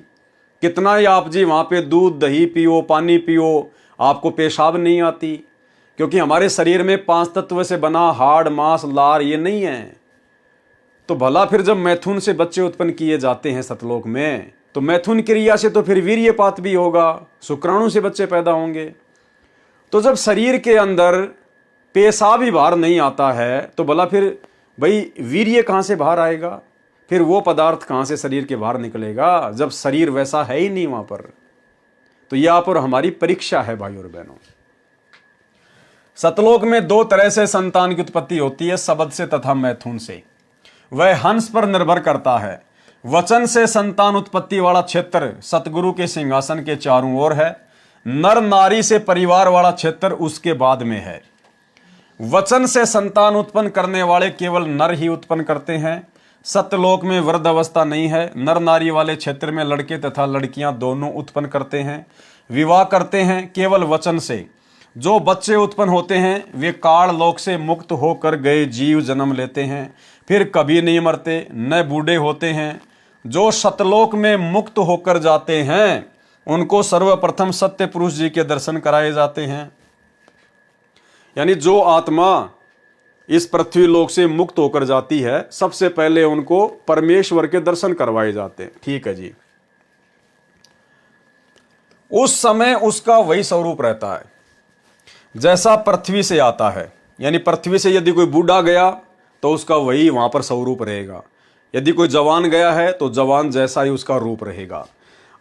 कितना ही आप जी वहां पे दूध दही पियो, पानी पियो, आपको पेशाब नहीं आती, क्योंकि हमारे शरीर में 5 तत्व से बना हाड़ मांस लार ये नहीं है। तो भला फिर जब मैथुन से बच्चे उत्पन्न किए जाते हैं सतलोक में, तो मैथुन क्रिया से तो फिर वीर्यपात भी होगा, शुक्राणु से बच्चे पैदा होंगे। तो जब शरीर के अंदर पेशाब ही बाहर नहीं आता है, तो भला फिर भाई वीर्य कहां से बाहर आएगा? फिर वो पदार्थ कहां से शरीर के बाहर निकलेगा, जब शरीर वैसा है ही नहीं वहां पर। तो यह आप और हमारी परीक्षा है भाई और बहनों। सतलोक में 2 तरह से संतान की उत्पत्ति होती है, शब्द से तथा मैथुन से। वह हंस पर निर्भर करता है। वचन से संतान उत्पत्ति वाला क्षेत्र सतगुरु के सिंहासन के चारों ओर है। नर नारी से परिवार वाला क्षेत्र उसके बाद में है। वचन से संतान उत्पन्न करने वाले केवल नर ही उत्पन्न करते हैं। सत्यलोक में वृद्ध अवस्था नहीं है। नर नारी वाले क्षेत्र में लड़के तथा लड़कियां दोनों उत्पन्न करते हैं, विवाह करते हैं केवल वचन से। जो बच्चे उत्पन्न होते हैं वे काल लोक से मुक्त होकर गए जीव जन्म लेते हैं, फिर कभी नहीं मरते न बूढ़े होते हैं। जो सतलोक में मुक्त होकर जाते हैं उनको सर्वप्रथम सत्य पुरुष जी के दर्शन कराए जाते हैं। यानी जो आत्मा इस पृथ्वी लोक से मुक्त होकर जाती है, सबसे पहले उनको परमेश्वर के दर्शन करवाए जाते हैं। ठीक है जी। उस समय उसका वही स्वरूप रहता है जैसा पृथ्वी से आता है। यानी पृथ्वी से यदि कोई बूढ़ा गया तो उसका वही वहां पर स्वरूप रहेगा। यदि कोई जवान गया है तो जवान जैसा ही उसका रूप रहेगा।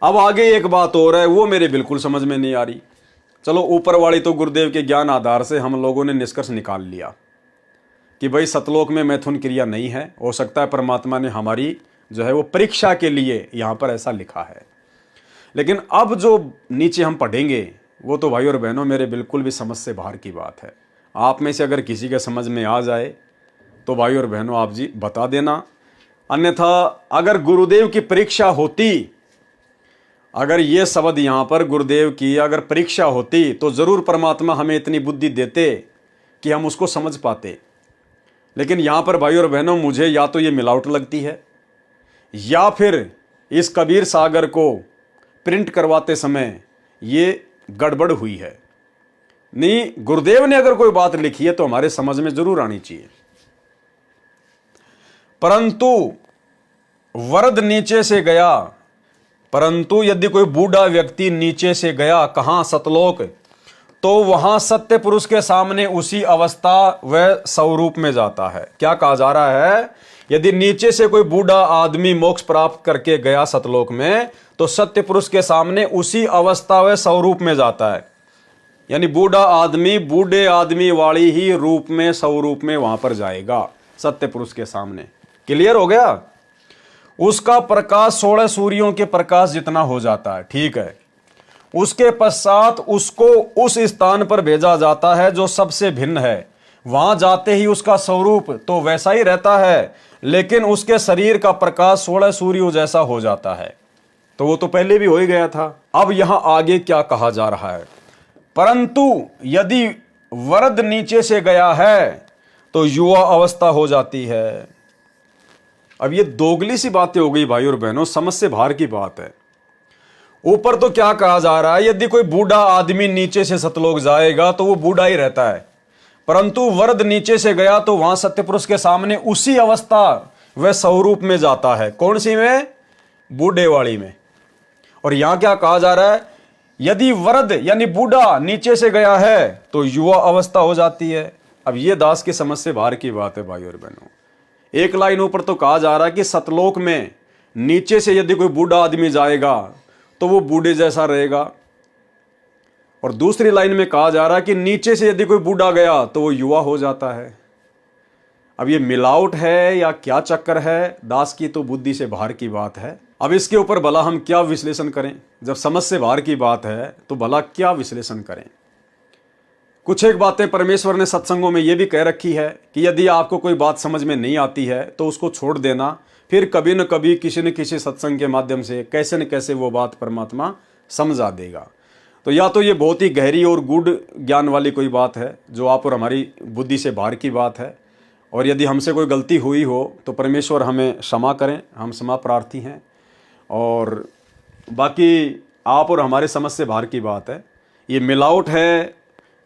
अब आगे एक बात और है, वो मेरे बिल्कुल समझ में नहीं आ रही। चलो, ऊपर वाली तो गुरुदेव के ज्ञान आधार से हम लोगों ने निष्कर्ष निकाल लिया कि भाई सतलोक में मैथुन क्रिया नहीं है। हो सकता है परमात्मा ने हमारी जो है वो परीक्षा के लिए यहां पर ऐसा लिखा है। लेकिन अब जो नीचे हम पढ़ेंगे वो तो भाई और बहनों मेरे बिल्कुल भी समझ से बाहर की बात है। आप में से अगर किसी के समझ में आ जाए तो भाई और बहनों आप जी बता देना। अन्यथा अगर गुरुदेव की परीक्षा होती, अगर ये शब्द यहाँ पर गुरुदेव की अगर परीक्षा होती तो ज़रूर परमात्मा हमें इतनी बुद्धि देते कि हम उसको समझ पाते। लेकिन यहाँ पर भाई और बहनों मुझे या तो ये मिलावट लगती है या फिर इस कबीर सागर को प्रिंट करवाते समय ये गड़बड़ हुई है। नहीं, गुरुदेव ने अगर कोई बात लिखी है तो हमारे समझ में जरूर आनी चाहिए। परंतु वरद नीचे से गया, परंतु यदि कोई बूढ़ा व्यक्ति नीचे से गया कहां सतलोक, तो वहां सत्य पुरुष के सामने उसी अवस्था व स्वरूप में जाता है। क्या कहा जा रहा है? यदि नीचे से कोई बूढ़ा आदमी मोक्ष प्राप्त करके गया सतलोक में तो सत्य पुरुष के सामने उसी अवस्था व स्वरूप में जाता है। यानी बूढ़ा आदमी बूढ़े आदमी वाली ही रूप में स्वरूप में वहां पर जाएगा सत्य पुरुष के सामने। क्लियर हो गया? उसका प्रकाश 16 सूर्यों के प्रकाश जितना हो जाता है। ठीक है। उसके पश्चात उसको उस स्थान पर भेजा जाता है जो सबसे भिन्न है। वहां जाते ही उसका स्वरूप तो वैसा ही रहता है, लेकिन उसके शरीर का प्रकाश 16 सूर्यों जैसा हो जाता है। तो वो तो पहले भी हो ही गया था। अब यहां आगे क्या कहा जा रहा है? परंतु यदि वरद नीचे से गया है तो युवा अवस्था हो जाती है। अब ये दोगली सी बातें हो गई भाई और बहनों, समझ से बाहर की बात है। ऊपर तो क्या कहा जा रहा है? यदि कोई बूढ़ा आदमी नीचे से सतलोक जाएगा तो वो बूढ़ा ही रहता है, परंतु वरद नीचे से गया तो वहां सत्य पुरुष के सामने उसी अवस्था वह स्वरूप में जाता है। कौन सी में? बूढ़े वाली में। और यहां क्या कहा जा रहा है? यदि वरद यानी बूढ़ा नीचे से गया है तो युवा अवस्था हो जाती है। अब ये दास की समझ से बाहर की बात है भाई और बहनों। एक लाइन ऊपर तो कहा जा रहा है कि सतलोक में नीचे से यदि कोई बूढ़ा आदमी जाएगा तो वो बूढ़े जैसा रहेगा, और दूसरी लाइन में कहा जा रहा है कि नीचे से यदि कोई बूढ़ा गया तो वो युवा हो जाता है। अब ये मिलावट है या क्या चक्कर है, दास की तो बुद्धि से बाहर की बात है। अब इसके ऊपर भला हम क्या विश्लेषण करें? जब समझ से बाहर की बात है तो भला क्या विश्लेषण करें? कुछ एक बातें परमेश्वर ने सत्संगों में ये भी कह रखी है कि यदि आपको कोई बात समझ में नहीं आती है तो उसको छोड़ देना, फिर कभी न कभी किसी न किसी सत्संग के माध्यम से कैसे न कैसे वो बात परमात्मा समझा देगा। तो या तो ये बहुत ही गहरी और गूढ़ ज्ञान वाली कोई बात है जो आप और हमारी बुद्धि से बाहर की बात है, और यदि हमसे कोई गलती हुई हो तो परमेश्वर हमें क्षमा करें, हम क्षमा प्रार्थी हैं। और बाकी आप और हमारे समझ से बाहर की बात है, ये मिलावट है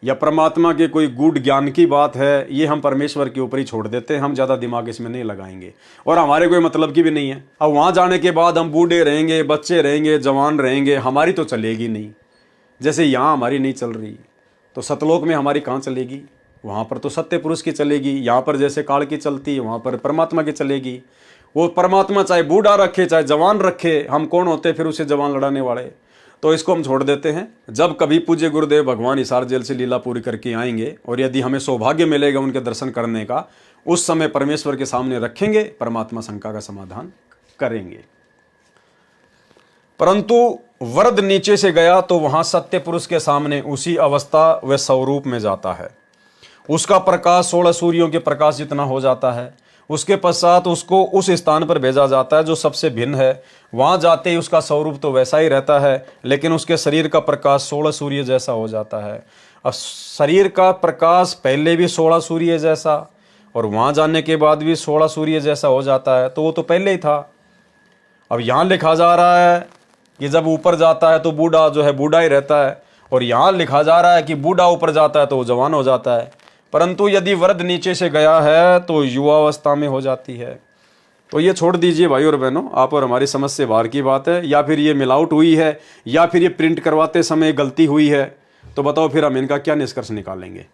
या परमात्मा के कोई गूढ़ ज्ञान की बात है, ये हम परमेश्वर के ऊपर ही छोड़ देते हैं। हम ज़्यादा दिमाग इसमें नहीं लगाएंगे और हमारे कोई मतलब की भी नहीं है। अब वहाँ जाने के बाद हम बूढ़े रहेंगे, बच्चे रहेंगे, जवान रहेंगे, हमारी तो चलेगी नहीं। जैसे यहाँ हमारी नहीं चल रही तो सतलोक में हमारी कहाँ चलेगी? वहाँ पर तो सत्य पुरुष की चलेगी। यहाँ पर जैसे काल की चलती है वहाँ पर परमात्मा की चलेगी। वो परमात्मा चाहे बूढ़ा रखे चाहे जवान रखे, हम कौन होते फिर उसे जवान लड़ाने वाले? तो इसको हम छोड़ देते हैं। जब कभी पूज्य गुरुदेव भगवान हिसार जेल से लीला पूरी करके आएंगे और यदि हमें सौभाग्य मिलेगा उनके दर्शन करने का, उस समय परमेश्वर के सामने रखेंगे, परमात्मा शंका का समाधान करेंगे। परंतु वरद नीचे से गया तो वहां सत्य पुरुष के सामने उसी अवस्था व स्वरूप में जाता है। उसका प्रकाश 16 सूर्यों के प्रकाश जितना हो जाता है। उसके पश्चात उसको उस स्थान पर भेजा जाता है जो सबसे भिन्न है। वहां जाते ही उसका स्वरूप तो वैसा ही रहता है, लेकिन उसके शरीर का प्रकाश 16 सूर्य जैसा हो जाता है। अब शरीर का प्रकाश पहले भी 16 सूर्य जैसा और वहां जाने के बाद भी 16 सूर्य जैसा हो जाता है, तो वो तो पहले ही था। अब यहाँ लिखा जा रहा है कि जब ऊपर जाता है तो बूढ़ा जो है बूढ़ा ही रहता है, और यहाँ लिखा जा रहा है कि बूढ़ा ऊपर जाता है तो वो जवान हो जाता है। परंतु यदि वृद्ध नीचे से गया है तो युवावस्था में हो जाती है। तो ये छोड़ दीजिए भाई और बहनों, आप और हमारी समझ से बाहर की बात है। या फिर ये मिलावट हुई है या फिर ये प्रिंट करवाते समय गलती हुई है, तो बताओ फिर हम इनका क्या निष्कर्ष निकालेंगे?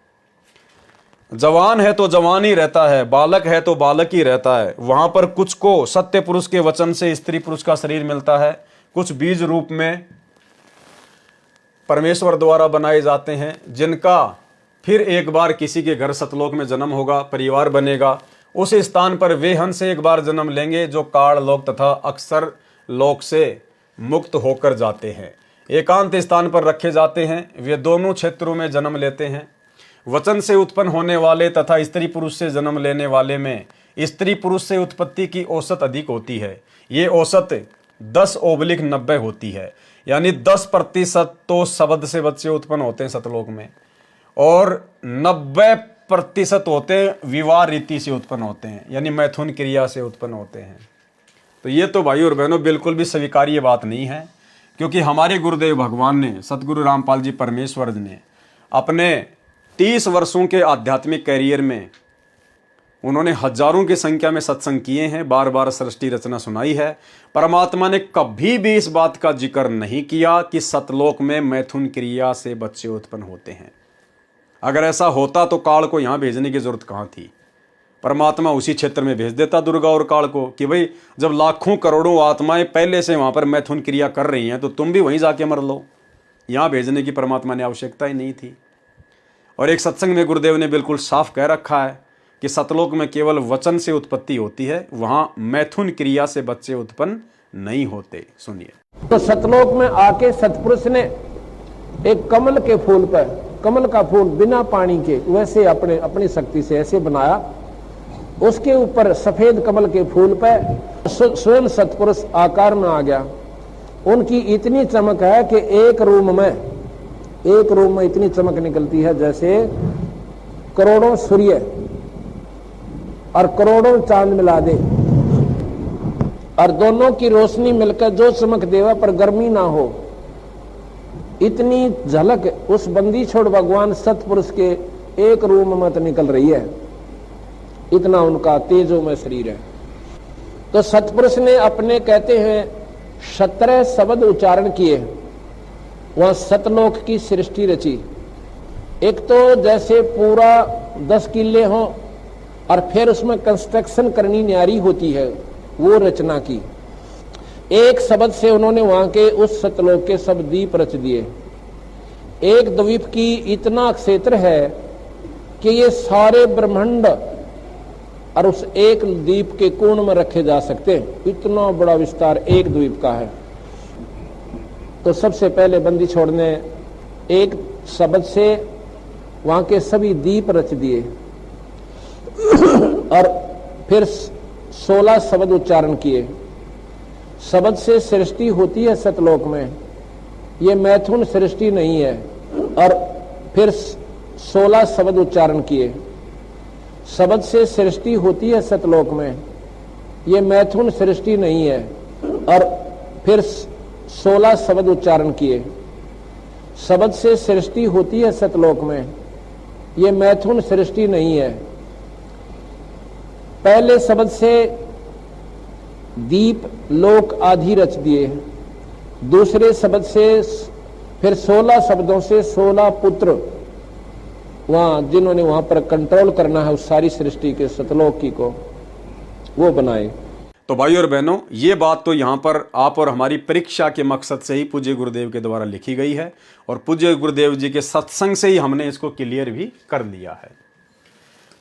जवान है तो जवान ही रहता है, बालक है तो बालक ही रहता है। वहां पर कुछ को सत्य पुरुष के वचन से स्त्री पुरुष का शरीर मिलता है, कुछ बीज रूप में परमेश्वर द्वारा बनाए जाते हैं, जिनका फिर एक बार किसी के घर सतलोक में जन्म होगा, परिवार बनेगा। उस स्थान पर वे हंस एक बार जन्म लेंगे जो काल लोक तथा अक्षर लोक से मुक्त होकर जाते हैं। एकांत स्थान पर रखे जाते हैं। वे दोनों क्षेत्रों में जन्म लेते हैं। वचन से उत्पन्न होने वाले तथा स्त्री पुरुष से जन्म लेने वाले में स्त्री पुरुष से उत्पत्ति की औसत अधिक होती है। ये औसत 10/90 होती है, यानी 10% तो शब्द से बच्चे उत्पन्न होते हैं सतलोक में, और 90% होते हैं विवाह रीति से उत्पन्न होते हैं, यानी मैथुन क्रिया से उत्पन्न होते हैं। तो ये तो भाई और बहनों बिल्कुल भी स्वीकार्य बात नहीं है, क्योंकि हमारे गुरुदेव भगवान ने, सतगुरु रामपाल जी परमेश्वर ने अपने 30 वर्षों के आध्यात्मिक कैरियर में उन्होंने हजारों की संख्या में सत्संग किए हैं, बार बार सृष्टि रचना सुनाई है। परमात्मा ने कभी भी इस बात का जिक्र नहीं किया कि सतलोक में मैथुन क्रिया से बच्चे उत्पन्न होते हैं। अगर ऐसा होता तो काल को यहाँ भेजने की जरूरत कहाँ थी? परमात्मा उसी क्षेत्र में भेज देता दुर्गा और काल को कि भाई जब लाखों करोड़ों आत्माएं पहले से वहाँ पर मैथुन क्रिया कर रही हैं तो तुम भी वहीं जाके मर लो। यहाँ भेजने की परमात्मा ने आवश्यकता ही नहीं थी। और एक सत्संग में गुरुदेव ने बिल्कुल साफ कह रखा है कि सतलोक में केवल वचन से उत्पत्ति होती है, वहाँ मैथुन क्रिया से बच्चे उत्पन्न नहीं होते। सुनिए। तो सतलोक में आके सतपुरुष ने एक कमल के फूल पर, कमल का फूल बिना पानी के वैसे अपनी शक्ति से ऐसे बनाया, उसके ऊपर सफेद कमल के फूल पर स्वयं सतपुरुष आकार में आ गया। उनकी इतनी चमक है कि एक रूम में इतनी चमक निकलती है जैसे करोड़ों सूर्य और करोड़ों चांद मिला दे, और दोनों की रोशनी मिलकर जो चमक देवा पर गर्मी ना हो, इतनी झलक उस बंदी छोड़ भगवान सतपुरुष के एक रूम में तो निकल रही है। इतना उनका तेजो में शरीर है। तो सतपुरुष ने अपने कहते हैं 17 शब्द उच्चारण किए, वहां सतलोक की सृष्टि रची। एक तो जैसे पूरा 10 किले हो और फिर उसमें कंस्ट्रक्शन करनी न्यारी होती है, वो रचना की। एक शब्द से उन्होंने वहां के उस सतलोक के सब दीप रच दिए। एक द्वीप की इतना क्षेत्र है कि ये सारे ब्रह्मांड और उस एक द्वीप के कोण में रखे जा सकते हैं। इतना बड़ा विस्तार एक द्वीप का है। तो सबसे पहले बंदी छोड़ ने एक शब्द से वहां के सभी द्वीप रच दिए और फिर 16 शब्द उच्चारण किए। शब्द से सृष्टि होती है सतलोक में, ये मैथुन सृष्टि नहीं है। और फिर 16 शब्द उच्चारण किए। शब्द से सृष्टि होती है सतलोक में, ये मैथुन सृष्टि नहीं है। और फिर 16 शब्द उच्चारण किए। शब्द से सृष्टि होती है सतलोक में, ये मैथुन सृष्टि नहीं है। पहले शब्द से दीप लोक आदि रच दिए। दूसरे शब्द से फिर 16 शब्दों से 16 पुत्र वहां जिन्होंने वहां पर कंट्रोल करना है उस सारी सृष्टि के सतलोक की को, वो बनाए। तो भाई और बहनों, ये बात तो यहाँ पर आप और हमारी परीक्षा के मकसद से ही पूज्य गुरुदेव के द्वारा लिखी गई है और पूज्य गुरुदेव जी के सत्संग से ही हमने इसको क्लियर भी कर लिया है।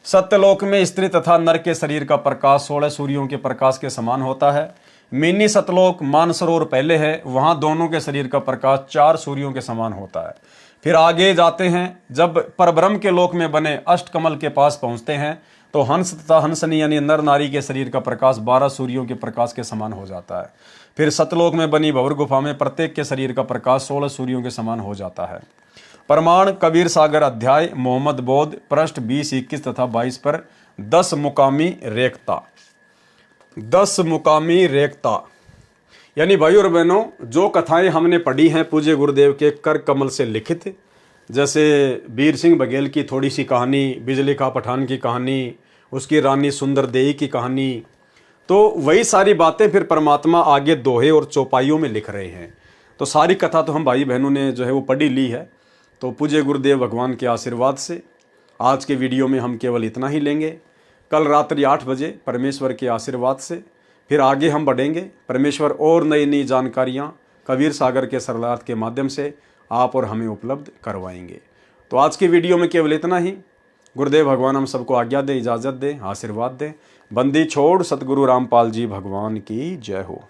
सत्यलोक में स्त्री तथा नर के शरीर का प्रकाश 16 सूर्यों के प्रकाश के समान होता है। मिनी सतलोक मानसरोवर पहले है, वहां दोनों के शरीर का प्रकाश 4 सूर्यों के समान होता है। फिर आगे जाते हैं, जब परब्रह्म के लोक में बने अष्टकमल के पास पहुंचते हैं तो हंस तथा हंसनी यानी नर नारी के शरीर का प्रकाश 12 सूर्यों के प्रकाश के समान हो जाता है। फिर सतलोक में बनी भंवर गुफा में प्रत्येक के शरीर का प्रकाश 16 सूर्यों के समान हो जाता है। प्रमाण कबीर सागर अध्याय मोहम्मद बोध पृष्ठ 20, 21 तथा 22 पर 10 मुकामी रेखता। 10 मुकामी रेखता यानी भाई और बहनों, जो कथाएं हमने पढ़ी हैं पूज्य गुरुदेव के कर कमल से लिखित, जैसे वीर सिंह बघेल की थोड़ी सी कहानी, बिजली का पठान की कहानी, उसकी रानी सुंदर देई की कहानी, तो वही सारी बातें फिर परमात्मा आगे दोहे और चौपाइयों में लिख रहे हैं। तो सारी कथा तो हम भाई बहनों ने जो है वो पढ़ी ली है। तो पूज्य गुरुदेव भगवान के आशीर्वाद से आज के वीडियो में हम केवल इतना ही लेंगे। कल रात्रि 8 बजे परमेश्वर के आशीर्वाद से फिर आगे हम बढ़ेंगे। परमेश्वर और नई नई जानकारियाँ कबीर सागर के सरलार्थ के माध्यम से आप और हमें उपलब्ध करवाएंगे। तो आज की वीडियो में केवल इतना ही। गुरुदेव भगवान हम सबको आज्ञा दें, इजाज़त दें, आशीर्वाद दें। बंदी छोड़ सतगुरु रामपाल जी भगवान की जय हो।